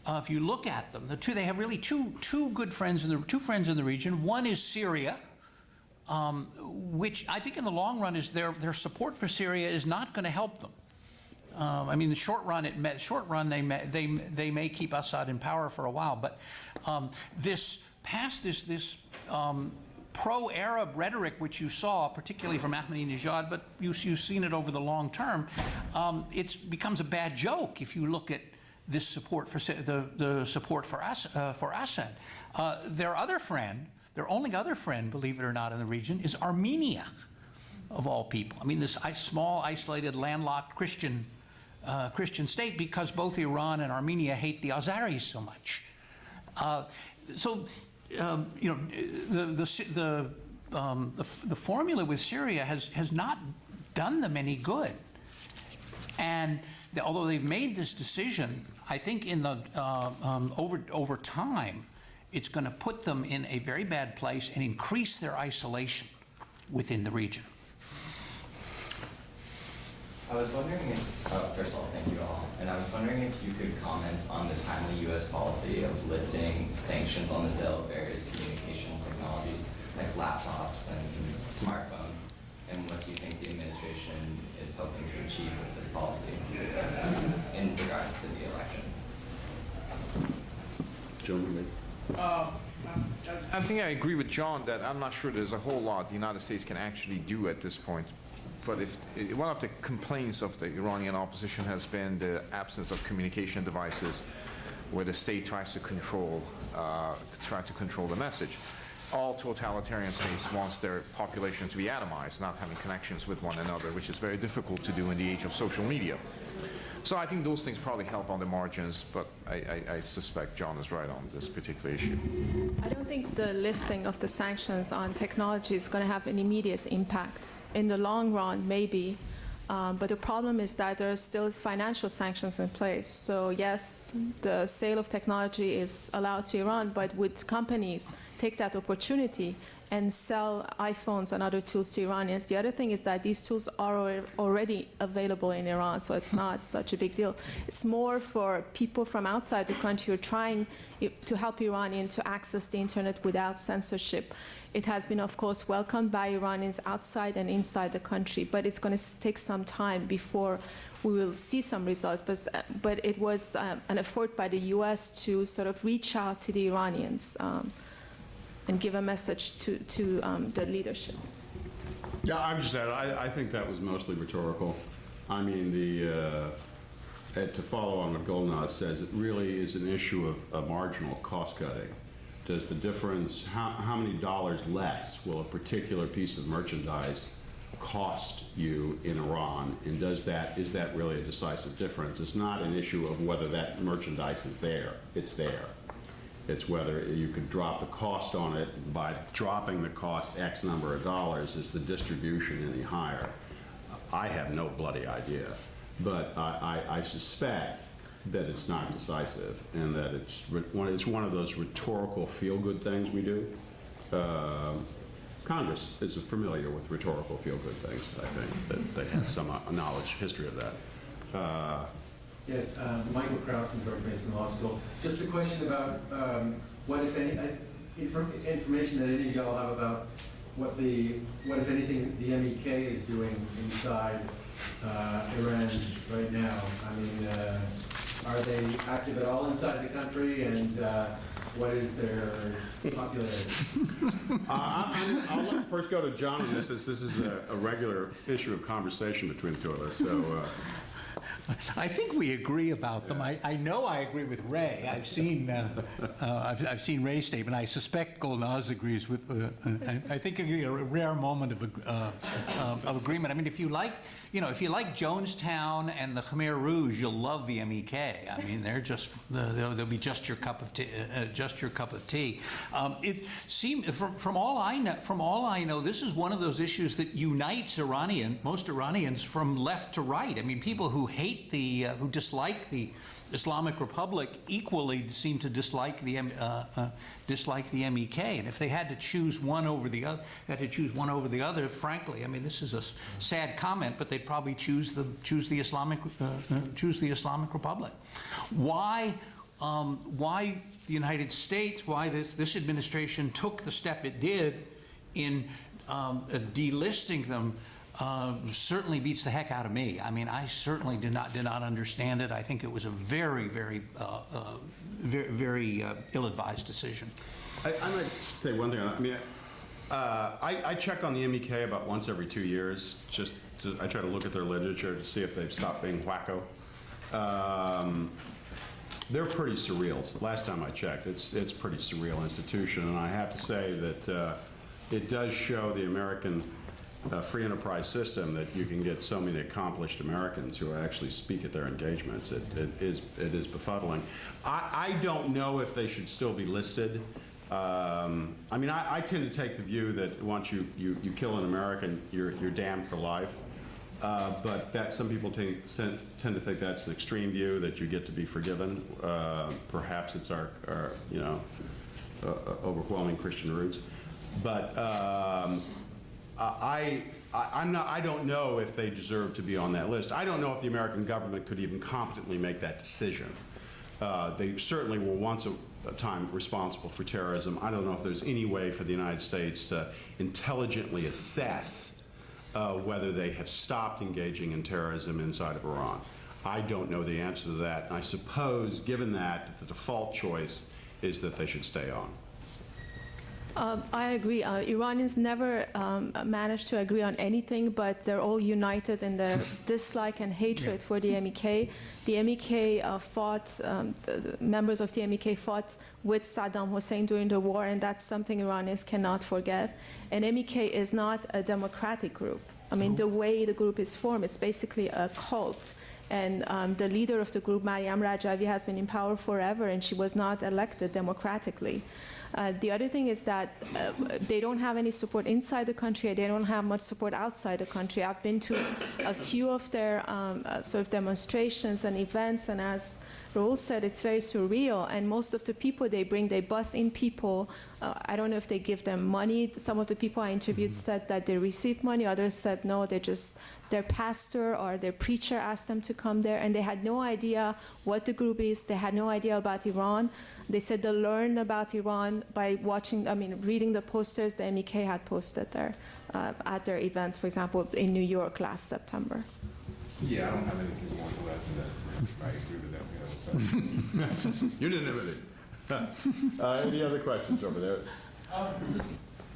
If you look at them, they have really two good friends in the region. One is Syria, which I think in the long run is their support for Syria is not going to help them. I mean, in the short run, they may keep Assad in power for a while, but this pro-Arab rhetoric, which you saw, particularly from Ahmadinejad, but you've seen it over the long term, it becomes a bad joke if you look at this support for the support for Assad. Their only other friend, believe it or not, in the region is Armenia, of all people. I mean, this small, isolated, landlocked Christian state, because both Iran and Armenia hate the Azeris so much. The formula with Syria has not done them any good. And although they've made this decision, I think in the over time, it's going to put them in a very bad place and increase their isolation within the region. I was wondering if, first of all, thank you all, and I was wondering if you could comment on the timely U.S. policy of lifting sanctions on the sale of various communication technologies like laptops and smartphones, and what do you think the administration is hoping to achieve with this policy in regards to the election? Gentlemen. I think I agree with John that I'm not sure there's a whole lot the United States can actually do at this point. But one of the complaints of the Iranian opposition has been the absence of communication devices where the state tries to control the message. All totalitarian states want their population to be atomized, not having connections with one another, which is very difficult to do in the age of social media. So I think those things probably help on the margins, but I suspect John is right on this particular issue. I don't think the lifting of the sanctions on technology is going to have an immediate impact. In the long run, maybe, but the problem is that there are still financial sanctions in place. So yes, the sale of technology is allowed to Iran, but would companies take that opportunity and sell iPhones and other tools to Iranians. The other thing is that these tools are already available in Iran, so it's not such a big deal. It's more for people from outside the country who are trying to help Iranians to access the internet without censorship. It has been, of course, welcomed by Iranians outside and inside the country, but it's going to take some time before we will see some results. But it was an effort by the U.S. to sort of reach out to the Iranians and give a message to the leadership. Yeah, I'm just I think that was mostly rhetorical. I mean, to follow on what Golnaz says, it really is an issue of marginal cost cutting. Does the difference, how many dollars less will a particular piece of merchandise cost you in Iran, and is that really a decisive difference? It's not an issue of whether that merchandise is there. It's there. It's whether you could drop the cost on it. By dropping the cost X number of dollars, is the distribution any higher? I have no bloody idea, but I suspect that it's not decisive, and that it's one of those rhetorical feel-good things we do. Congress is familiar with rhetorical feel-good things, I think, that they have some history of that. Yes, Michael Kraus from George Mason Law School. Just a question about what, if any, information that any of y'all have about what, if anything, the MEK is doing inside Iran right now. I mean, are they active at all inside the country, and what is their popularity? I'll first go to John on this. This is a regular issue of conversation between the two of us. So. I think we agree about them. I know I agree with Ray. I've seen Ray's statement. I suspect Golnaz agrees with. I think a rare moment of agreement. I mean, if you like Jonestown and the Khmer Rouge, you'll love the MEK. I mean, they'll be just your cup of tea. It seemed, from all I know, this is one of those issues that unites most Iranians from left to right. I mean, people who who dislike the Islamic Republic equally seem to dislike the MEK. And if they had to choose one over the other, frankly, I mean, this is a sad comment, but they'd probably choose the Islamic Republic. Why the United States? Why this administration took the step it did in delisting them? Certainly beats the heck out of me. I mean, I certainly did not understand it. I think it was a very, very, very ill-advised decision. I might say one thing. I mean, I check on the MEK about once every 2 years. I try to look at their literature to see if they've stopped being wacko. They're pretty surreal. Last time I checked, it's a pretty surreal institution, and I have to say that it does show the American free enterprise system that you can get so many accomplished Americans who actually speak at their engagements. It is befuddling. I don't know if they should still be listed. I mean, I tend to take the view that once you kill an American, you're damned for life. But that some people tend to think that's an extreme view, that you get to be forgiven. Perhaps it's our overwhelming Christian roots. But I don't know if they deserve to be on that list. I don't know if the American government could even competently make that decision. They certainly were once a time responsible for terrorism. I don't know if there's any way for the United States to intelligently assess whether they have stopped engaging in terrorism inside of Iran. I don't know the answer to that. And I suppose, given that, the default choice is that they should stay on. I agree. Iranians never managed to agree on anything, but they're all united in their dislike and hatred for the MEK. The MEK the members of the MEK fought with Saddam Hussein during the war, and that's something Iranians cannot forget. And MEK is not a democratic group. I mean, the way the group is formed, it's basically a cult. And the leader of the group, Maryam Rajavi, has been in power forever, and she was not elected democratically. The other thing is that they don't have any support inside the country. They don't have much support outside the country. I've been to a few of their sort of demonstrations and events, and as Reuel said, it's very surreal, and most of the people they bring, they bus in people. I don't know if they give them money. Some of the people I interviewed said that they receive money, others said no, their pastor or their preacher asked them to come there, and they had no idea what the group is. They had no idea about Iran. They said they learned about Iran by reading the posters the MEK had posted there at their events, for example, in New York last September. Yeah, I don't have anything more to add to that. I agree with that. You didn't have anything. Any other questions over there?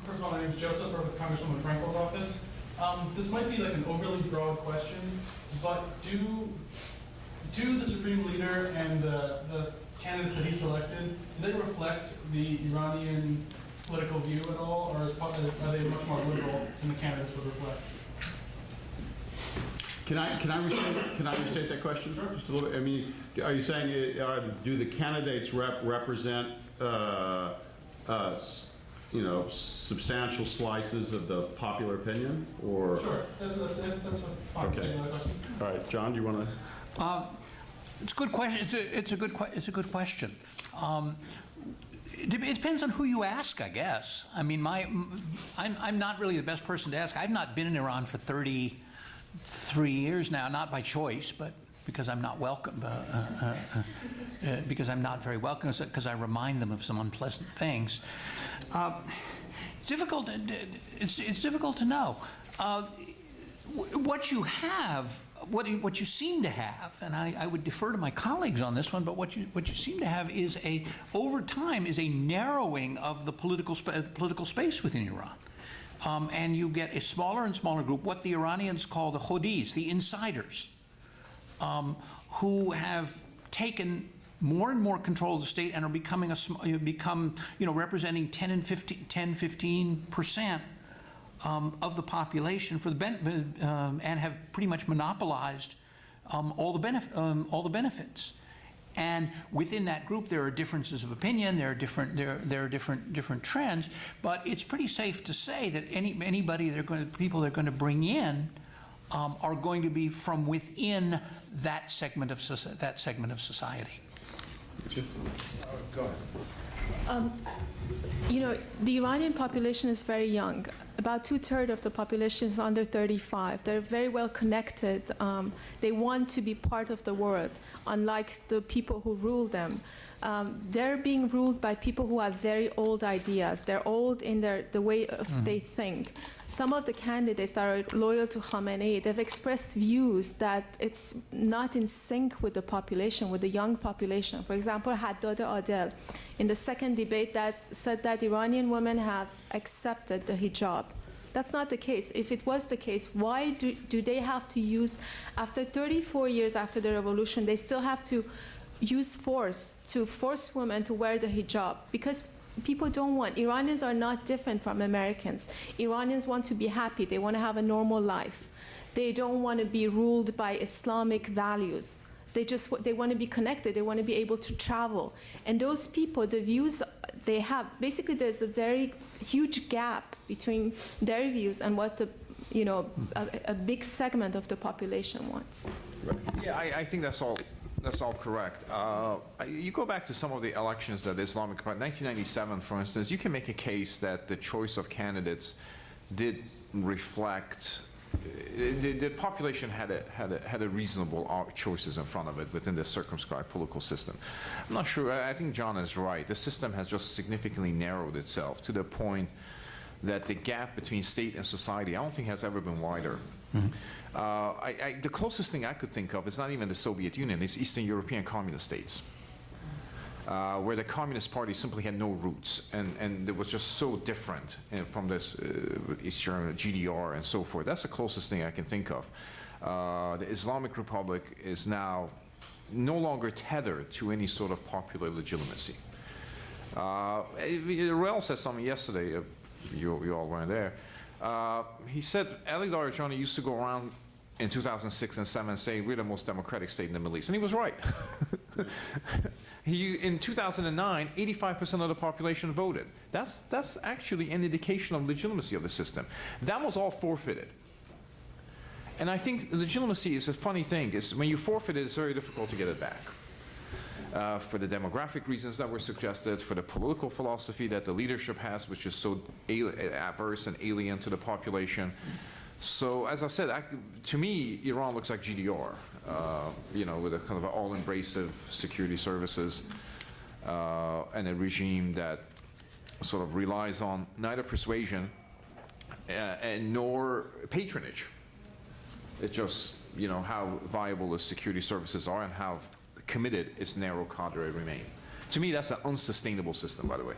First of all, my name is Joseph. I work with Congresswoman Frankel's office. This might be like an overly broad question, but do the Supreme Leader and the candidates that he selected, do they reflect the Iranian political view at all, or are they much more liberal than the candidates would reflect? Can I restate that question? Sure. Just a little bit. I mean, are you saying do the candidates represent substantial slices of the popular opinion, or? Sure, that's a fine question. All right, John, do you want to? It's a good question. It's a good question. It depends on who you ask, I guess. I mean, I'm not really the best person to ask. I've not been in Iran for 33 years now, not by choice, but because I'm not welcome. Because I'm not very welcome, because I remind them of some unpleasant things. It's difficult. It's difficult to know. What you have, what you seem to have, and I would defer to my colleagues on this one, but what you seem to have is over time is a narrowing of the political space within Iran, and you get a smaller and smaller group, what the Iranians call the Khodis, the insiders, who have taken more and more control of the state and are representing 15% of the population and have pretty much monopolized all the benefits. And within that group, there are differences of opinion. There are different trends. But it's pretty safe to say that people they're going to bring in are going to be from within that segment of society. Go ahead. The Iranian population is very young. About 2/3 of the population is under 35. They're very well connected. They want to be part of the world, unlike the people who rule them. They're being ruled by people who have very old ideas. They're old in the way they think. Some of the candidates that are loyal to Khamenei, they've expressed views that it's not in sync with the population, with the young population. For example, Haddad Adel, in the second debate, that said that Iranian women have accepted the hijab. That's not the case. If it was the case, why do they have to use, after 34 years after the revolution, they still have to use force to force women to wear the hijab? Because people don't want. Iranians are not different from Americans. Iranians want to be happy. They want to have a normal life. They don't want to be ruled by Islamic values. They want to be connected. They want to be able to travel. And those people, the views they have, basically there's a very huge gap between their views and what a big segment of the population wants. Yeah, I think that's all correct. You go back to some of the elections that Islamic, 1997, for instance, you can make a case that the choice of candidates did reflect, the population had a reasonable choices in front of it within the circumscribed political system. I'm not sure, I think John is right. The system has just significantly narrowed itself to the point that the gap between state and society, I don't think has ever been wider. Mm-hmm. The closest thing I could think of is not even the Soviet Union, it's Eastern European communist states, where the Communist Party simply had no roots, and it was just so different from this Eastern GDR and so forth. That's the closest thing I can think of. The Islamic Republic is now no longer tethered to any sort of popular legitimacy. Reuel said something yesterday, you all weren't there. He said Ali Darajani used to go around in 2006 and 2007 saying we're the most democratic state in the Middle East, and he was right. In 2009, 85% of the population voted. That's actually an indication of legitimacy of the system. That was all forfeited. And I think legitimacy is a funny thing. When you forfeit it, it's very difficult to get it back. for the demographic reasons that were suggested, for the political philosophy that the leadership has, which is so adverse and alien to the population. So, as I said, to me, Iran looks like GDR, with a kind of an all-embracive security services and a regime that sort of relies on neither persuasion and nor patronage. It's just, how viable the security services are and how committed its narrow cadre remain. To me, that's an unsustainable system, by the way.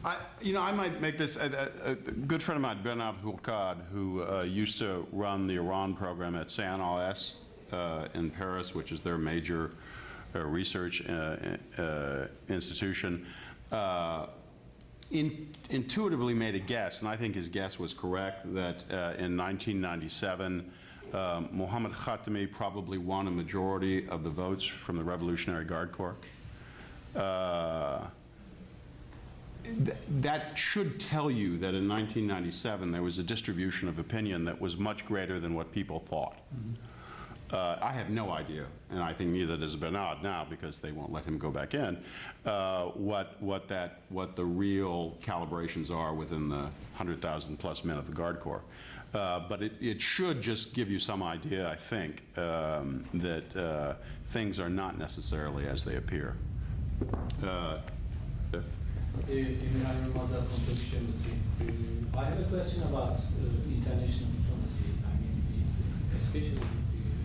I might make this, a good friend of mine, Bernard Hourcade, who used to run the Iran program at CNRS in Paris, which is their major research institution, intuitively made a guess, and I think his guess was correct, that in 1997, Mohammad Khatami probably won a majority of the votes from the Revolutionary Guard Corps. That should tell you that in 1997 there was a distribution of opinion that was much greater than what people thought. I have no idea, and I think neither does Bernard now because they won't let him go back in, what the real calibrations are within the 100,000 plus men of the Guard Corps. But it should just give you some idea, I think, that things are not necessarily as they appear. I have a question about international diplomacy. I mean, especially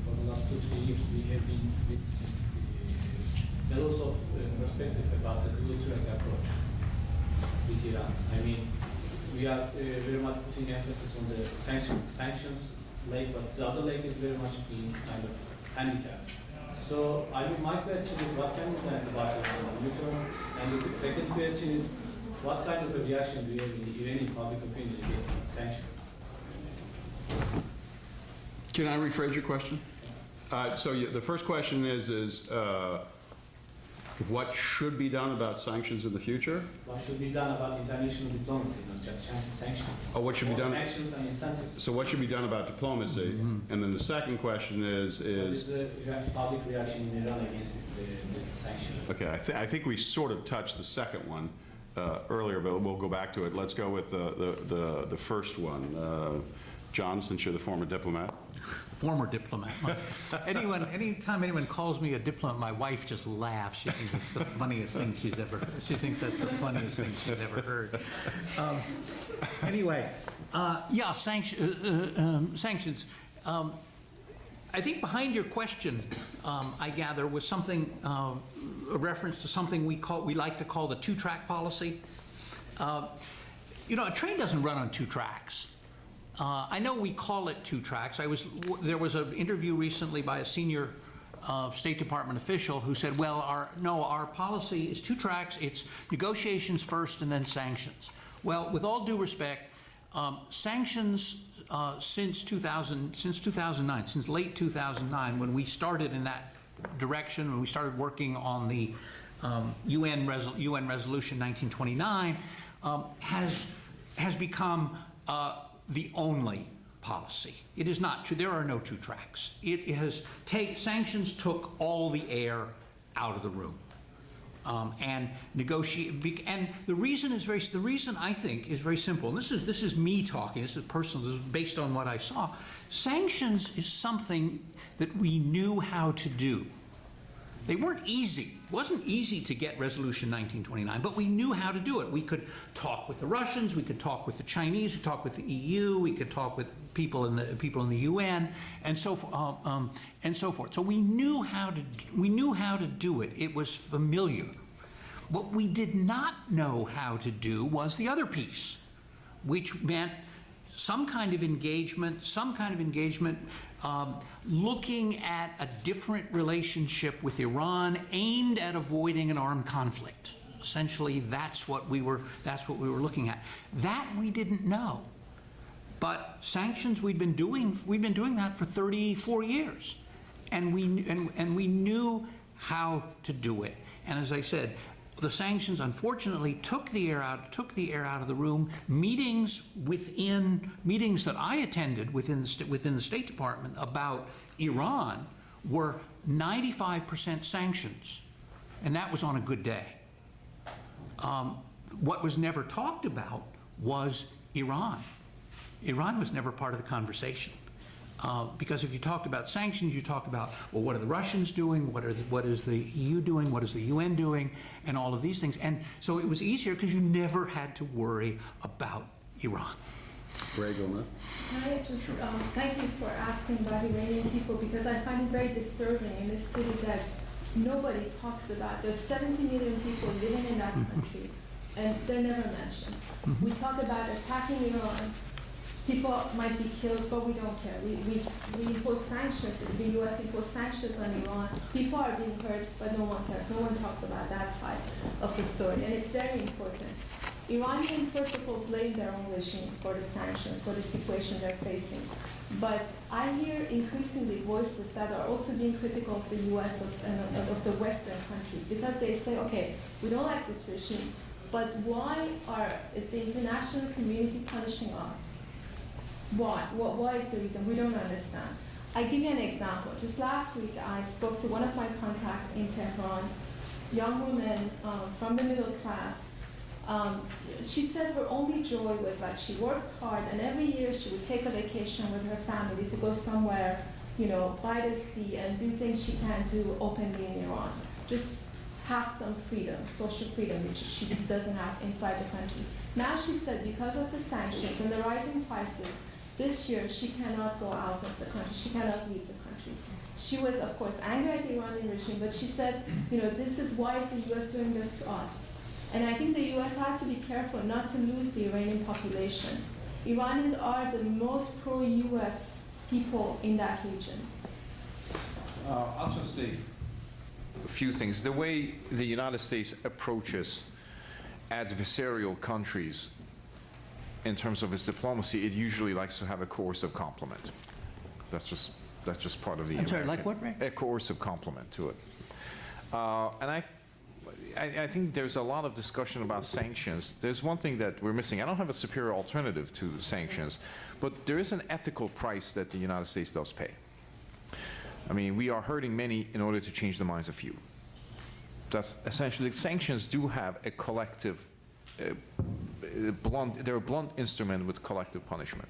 for the last 2-3 years, we have been witnessing a lot of perspective about the dual track approach with Iran. I mean, we are very much putting emphasis on the sanctions leg, but the other leg is very much being kind of handicapped. So, my question is, what can we learn about it on the neutral? And the second question is, what kind of a reaction do you have in the Iranian public opinion against sanctions? Can I rephrase your question? The first question is what should be done about sanctions in the future? What should be done about international diplomacy, not just sanctions? Oh, what should be done? Sanctions and incentives. So what should be done about diplomacy? Mm-hmm. And then the second question is what is the public reaction in Iran against this sanctions? Okay, I think we sort of touched the second one earlier, but we'll go back to it. Let's go with the first one. John, since you're the former diplomat. Former diplomat. Anytime anyone calls me a diplomat, my wife just laughs. She thinks it's the funniest thing she's ever heard. She thinks that's the funniest thing she's ever heard. Sanctions. I think behind your question, I gather, was something, a reference to something we like to call the two-track policy. A train doesn't run on two tracks. I know we call it two tracks. There was an interview recently by a senior State Department official who said, well, our policy is two tracks. It's negotiations first and then sanctions. Well, with all due respect, sanctions since 2009, since late 2009, when we started in that direction, when we started working on the UN Resolution 1929, has become the only policy. It is not true. There are no two tracks. Sanctions took all the air out of the room, and negotiate. And the reason I think is very simple. And this is me talking. This is personal. This is based on what I saw. Sanctions is something that we knew how to do. They weren't easy. It wasn't easy to get Resolution 1929, but we knew how to do it. We could talk with the Russians, we could talk with the Chinese, we could talk with the EU, we could talk with people in the UN, and so forth. So we knew how to do it. It was familiar. What we did not know how to do was the other piece, which meant some kind of engagement, looking at a different relationship with Iran aimed at avoiding an armed conflict. Essentially, that's what we were looking at. That we didn't know. But sanctions, we've been doing that for 34 years. And we knew how to do it. And as I said, the sanctions, unfortunately, took the air out of the room. Meetings that I attended within the State Department about Iran were 95% sanctions, and that was on a good day. What was never talked about was Iran. Iran was never part of the conversation. Because if you talked about sanctions, you talked about, well, what are the Russians doing? What is the EU doing? What is the UN doing? And all of these things. And so it was easier because you never had to worry about Iran. Reuel. Can I just thank you for asking about Iranian people, because I find it very disturbing in this city that nobody talks about. There's 70 million people living in that country, and they're never mentioned. We talk about attacking Iran. People might be killed, but we don't care. We impose sanctions. The U.S. imposed sanctions on Iran. People are being hurt, but no one cares. No one talks about that side of the story, and it's very important. Iranians, first of all, blame their own regime for the sanctions, for the situation they're facing. But I hear increasingly voices that are also being critical of the U.S. of the Western countries, because they say, okay, we don't like this regime, but why is the international community punishing us? Why? Why is the reason? We don't understand. I give you an example. Just last week, I spoke to one of my contacts in Tehran, young woman from the middle class. She said her only joy was that she works hard, and every year she would take a vacation with her family to go somewhere, by the sea and do things she can't do openly in Iran. Just have some freedom, social freedom, which she doesn't have inside the country. Now she said because of the sanctions and the rising prices, this year she cannot go out of the country. She cannot leave the country. She was, of course, angry at the Iranian regime, but she said, this is why is the U.S. doing this to us? And I think the U.S. has to be careful not to lose the Iranian population. Iranians are the most pro-U.S. people in that region. I'll just say a few things. The way the United States approaches adversarial countries in terms of its diplomacy, it usually likes to have a coercive complement. That's just part of the I'm sorry, like what, Ray? A coercive complement to it. And I think there's a lot of discussion about sanctions. There's one thing that we're missing. I don't have a superior alternative to sanctions, but there is an ethical price that the United States does pay. I mean, we are hurting many in order to change the minds of few. That's essentially, sanctions do have a collective, they're a blunt instrument with collective punishment.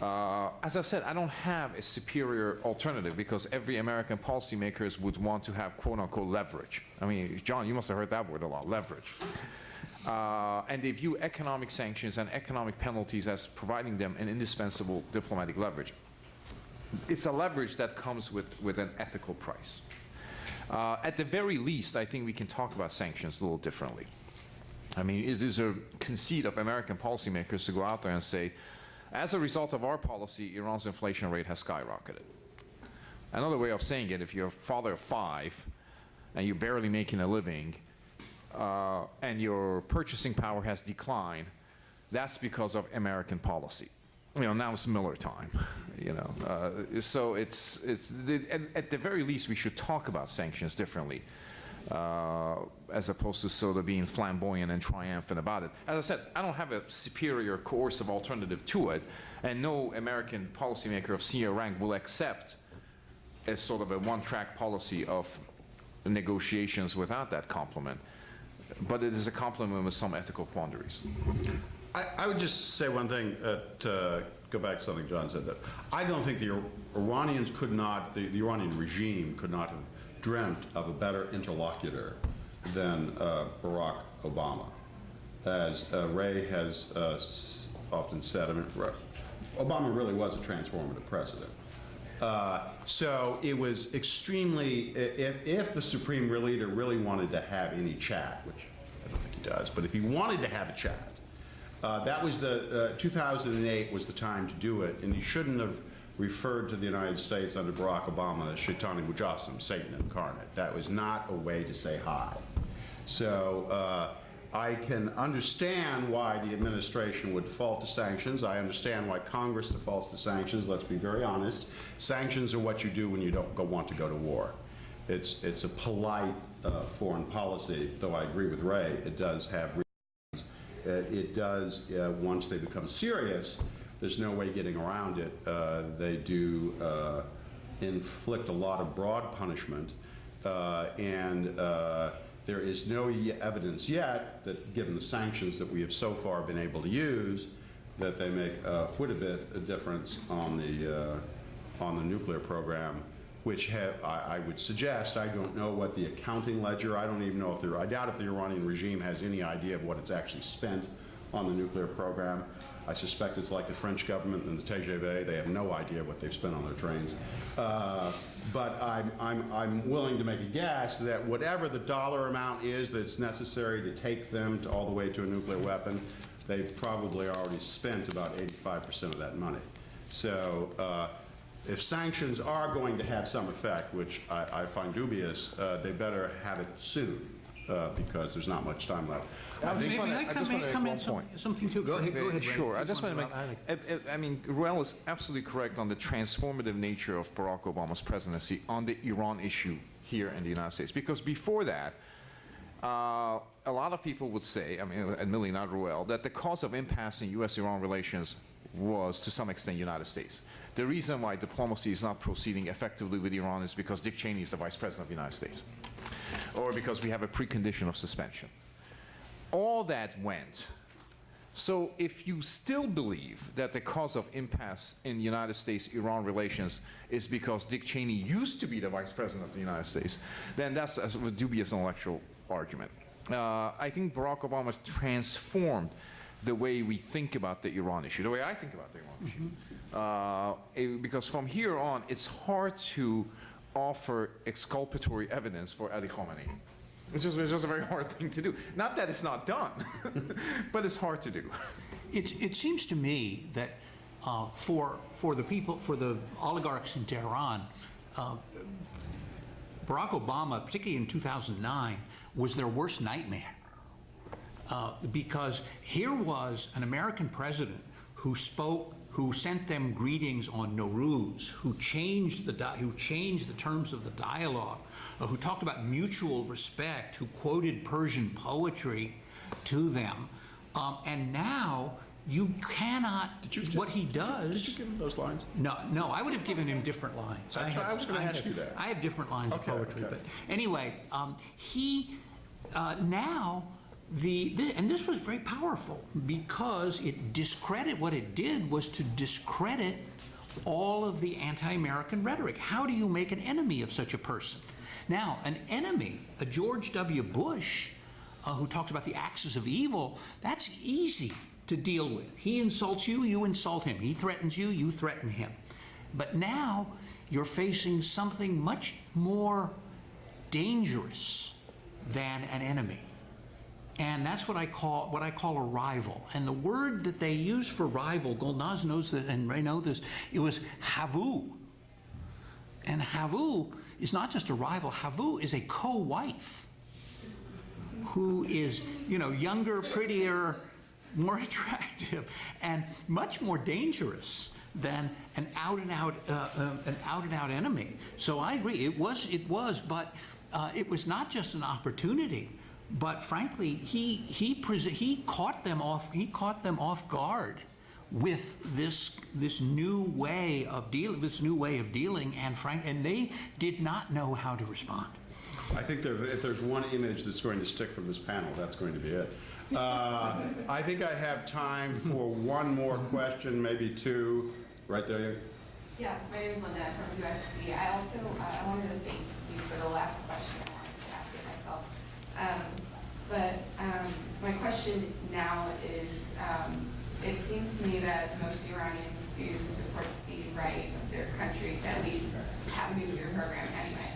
As I said, I don't have a superior alternative because every American policymakers would want to have quote-unquote leverage. I mean, John, you must have heard that word a lot, leverage. And they view economic sanctions and economic penalties as providing them an indispensable diplomatic leverage. It's a leverage that comes with an ethical price. At the very least, I think we can talk about sanctions a little differently. I mean, it is a conceit of American policymakers to go out there and say, as a result of our policy, Iran's inflation rate has skyrocketed. Another way of saying it, if you're a father of 5 and you're barely making a living and your purchasing power has declined, that's because of American policy. Now it's Miller time, So at the very least, we should talk about sanctions differently. As opposed to sort of being flamboyant and triumphant about it. As I said, I don't have a superior coercive alternative to it, and no American policymaker of senior rank will accept a sort of a one-track policy of negotiations without that complement. But it is a complement with some ethical quandaries. I would just say one thing to go back to something John said, that I don't think the Iranians could not, the Iranian regime could not have dreamt of a better interlocutor than Barack Obama. As Ray has often said, I mean, Obama really was a transformative president. So it was extremely, if the Supreme Leader really wanted to have any chat, which I don't think he does, but if he wanted to have a chat, that was 2008 was the time to do it, and he shouldn't have referred to the United States under Barack Obama as Shaitani Mujassim, Satan incarnate. That was not a way to say hi. So I can understand why the administration would default to sanctions. I understand why Congress defaults to sanctions. Let's be very honest. Sanctions are what you do when you don't want to go to war. It's a polite foreign policy, though I agree with Ray, it does have reasons. It does, once they become serious, there's no way getting around it. They do inflict a lot of broad punishment, and there is no evidence yet that, given the sanctions that we have so far been able to use, that they make quite a bit of difference on the nuclear program, which I would suggest, I don't know what the accounting ledger, I don't even know if I doubt if the Iranian regime has any idea of what it's actually spent on the nuclear program. I suspect it's like the French government and the Takeyh, they have no idea what they've spent on their trains. But I'm willing to make a guess that whatever the dollar amount is that's necessary to take them all the way to a nuclear weapon, they've probably already spent about 85% of that money. So if sanctions are going to have some effect, which I find dubious, they better have it soon, because there's not much time left. Maybe I just can wanna make come one in point. something too. Go ahead. Sure, I just want to make, I mean, Reuel is absolutely correct on the transformative nature of Barack Obama's presidency on the Iran issue here in the United States. Because before that, a lot of people would say, I mean, admittedly not Reuel, that the cause of impasse in U.S.-Iran relations was to some extent United States. The reason why diplomacy is not proceeding effectively with Iran is because Dick Cheney is the Vice President of the United States, or because we have a precondition of suspension. All that went. So if you still believe that the cause of impasse in United States-Iran relations is because Dick Cheney used to be the Vice President of the United States, then that's a dubious intellectual argument. I think Barack Obama transformed the way we think about the Iran issue, the way I think about the Iran issue. Because from here on, it's hard to offer exculpatory evidence for Ali Khamenei. It's just a very hard thing to do. Not that it's not done, but it's hard to do. It seems to me that for the oligarchs in Tehran, Barack Obama, particularly in 2009, was their worst nightmare. Because here was an American president who sent them greetings on Nowruz, who changed the terms of the dialogue, who talked about mutual respect, who quoted Persian poetry to them, and now you cannot. What he does. Did you give him those lines? No, I would have given him different lines. I was going to ask you that. I have different lines of poetry, okay. but anyway, he now. And this was very powerful because what it did was to discredit all of the anti-American rhetoric. How do you make an enemy of such a person? Now, an enemy, a George W. Bush, who talks about the axis of evil, that's easy to deal with. He insults you, you insult him. He threatens you, you threaten him. But now you're facing something much more dangerous than an enemy. And that's what I call a rival. And the word that they use for rival, Golnaz knows that, and Ray knows this, it was havu. And havu is not just a rival. Havu is a co-wife who is, younger, prettier, more attractive, and much more dangerous than an out-and-out enemy. So I agree. It was, but it was not just an opportunity. But frankly, he caught them off guard with this new way of dealing, and they did not know how to respond. I think if there's one image that's going to stick from this panel, that's going to be it. I think I have time for one more question, maybe two. Right there. Yes, my name is Linda from USC. I wanted to thank you for the last question. I wanted to ask it myself. My question now is, it seems to me that most Iranians do support the right of their country to at least have a nuclear program anyway.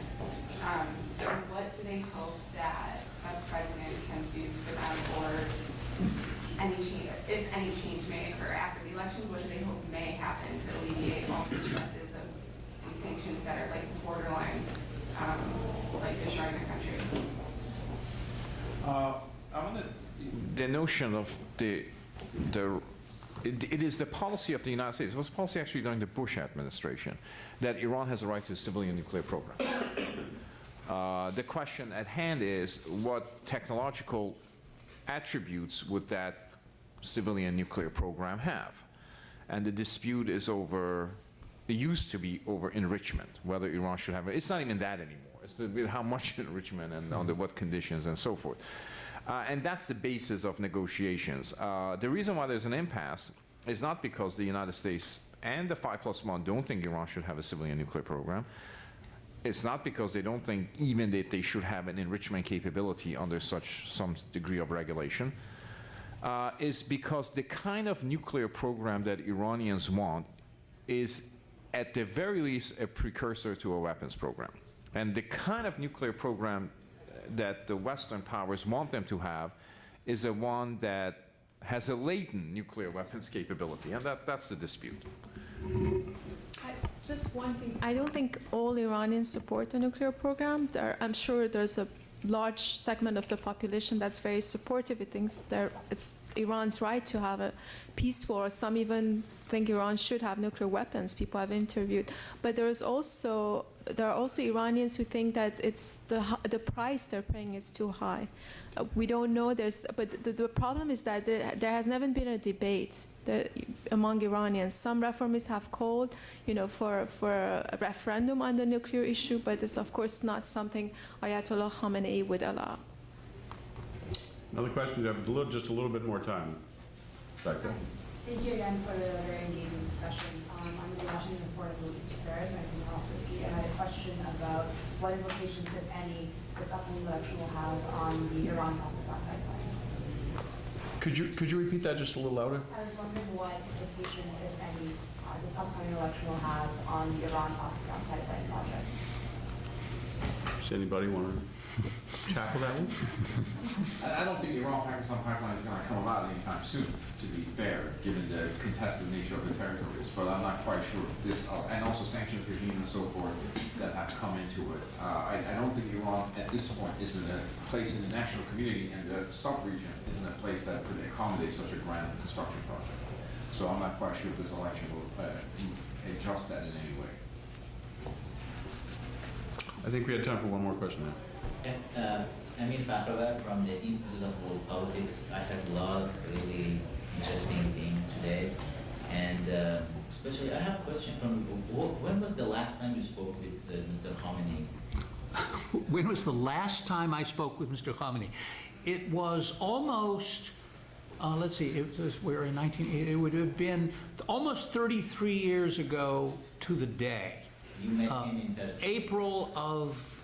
So what do they hope that a president can do for them, or if any change may occur after the election? What do they hope may happen to alleviate all the stresses of these sanctions that are like borderline, like destroying their country? The notion of it is the policy of the United States. It was policy actually during the Bush administration that Iran has a right to a civilian nuclear program. The question at hand is, what technological attributes would that civilian nuclear program have? And the dispute is over it used to be over enrichment, whether Iran should have it. It's not even that anymore. It's how much enrichment and under what conditions and so forth. And that's the basis of negotiations. The reason why there's an impasse is not because the United States and the 5+1 don't think Iran should have a civilian nuclear program. It's not because they don't think even that they should have an enrichment capability under some degree of regulation. Is because the kind of nuclear program that Iranians want is at the very least a precursor to a weapons program. And the kind of nuclear program that the Western powers want them to have is a one that has a latent nuclear weapons capability, and that's the dispute. Just one thing. I don't think all Iranians support the nuclear program. I'm sure there's a large segment of the population that's very supportive. It thinks it's Iran's right to have a peaceful, or some even think Iran should have nuclear weapons. People I've interviewed. But there are also Iranians who think that it's the price they're paying is too high. We don't know. But the problem is that there has never been a debate among Iranians. Some reformists have called, for a referendum on the nuclear issue, but it's of course not something Ayatollah Khamenei would allow. Another question, you have just a little bit more time. Takeyh. Thank you again for the very engaging discussion. I'm the Washington Report of Middle East Affairs, and I'm from Al-Faqih, and I had a question about what implications, if any, this upcoming election will have on the Iran-Pakistan pipeline. Could you repeat that just a little louder? I was wondering what implications, if any, this upcoming election will have on the Iran-Pakistan pipeline project. Does anybody want to tackle that one? I don't think the Iran-Pakistan pipeline is going to come about anytime soon, to be fair, given the contested nature of the territories. But I'm not quite sure if this, and also sanctions regime and so forth that have come into it. I don't think Iran at this point is in a place in the national community, and the sub-region isn't a place that could accommodate such a grand construction project. So I'm not quite sure if this election will adjust that in any way. I think we had time for one more question now. Amir Fakhravar from the Institute of World Politics. I heard a lot of really interesting things today. And especially, I have a question from, when was the last time you spoke with Mr. Khamenei? When was the last time I spoke with Mr. Khamenei? It was almost, let's see, we're in 1980, it would have been almost 33 years ago to the day. You met him in person? April of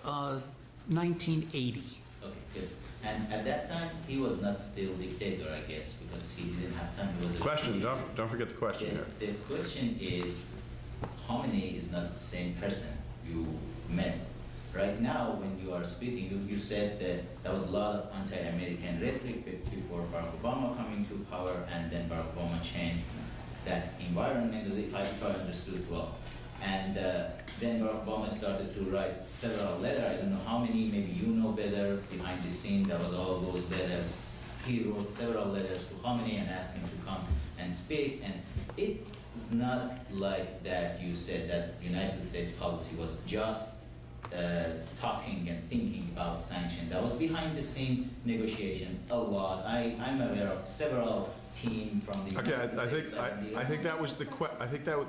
1980. Okay, good. And at that time, he was not still dictator, I guess, because he didn't have time. He was Question, don't forget the question here. The question is, Khamenei is not the same person you met. Right now, when you are speaking, you said that there was a lot of anti-American rhetoric before Barack Obama coming to power, and then Barack Obama changed that environment, if I understood well. And then Barack Obama started to write several letters. I don't know how many, maybe you know better. Behind the scene, there was all those letters. He wrote several letters to Khamenei and asked him to come and speak. And it's not like that you said that United States policy was just talking and thinking about sanctions. That was behind the scene negotiation a lot. I'm aware of several teams from the United States. I think that was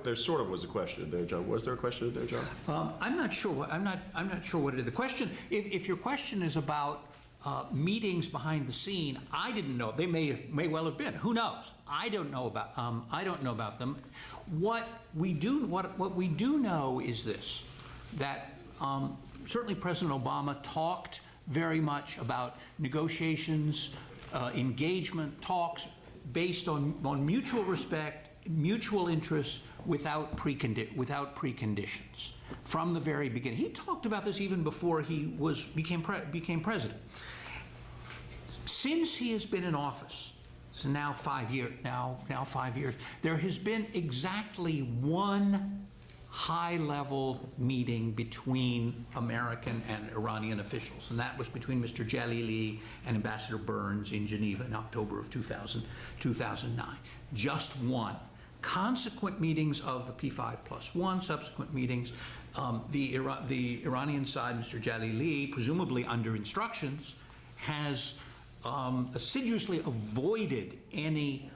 there sort of was a question there, John. Was there a question there, John? I'm not sure. I'm not sure what it is. The question, if your question is about meetings behind the scene, I didn't know. They may well have been. Who knows? I don't know about them. What we do know is this: that certainly President Obama talked very much about negotiations, engagement, talks based on mutual respect, mutual interests, without preconditions from the very beginning. He talked about this even before he became president. Since he has been in office, so now 5 years, there has been exactly one high-level meeting between American and Iranian officials, and that was between Mr. Jalili and Ambassador Burns in Geneva in October of 2009. Just one. Consequent meetings of the P5+1, subsequent meetings, the Iranian side, Mr. Jalili, presumably under instructions, has assiduously avoided any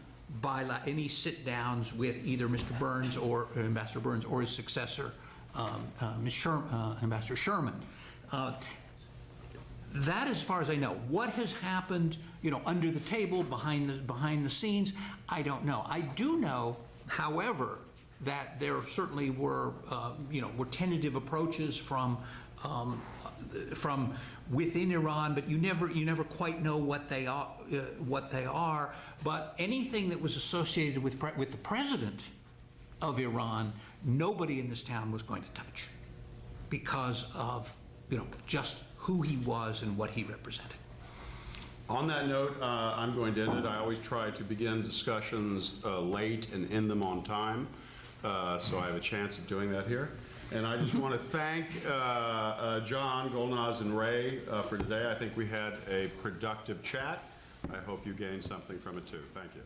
any sit-downs with either Mr. Burns or Ambassador Burns or his successor, Ambassador Sherman. That, as far as I know, what has happened, under the table, behind the scenes, I don't know. I do know, however, that there certainly were tentative approaches from within Iran, but you never quite know what they are. But anything that was associated with the president of Iran, nobody in this town was going to touch, because of just who he was and what he represented. On that note, I'm going to end it. I always try to begin discussions late and end them on time, so I have a chance of doing that here. And I just want to thank John, Golnaz, and Ray for today. I think we had a productive chat. I hope you gained something from it too. Thank you.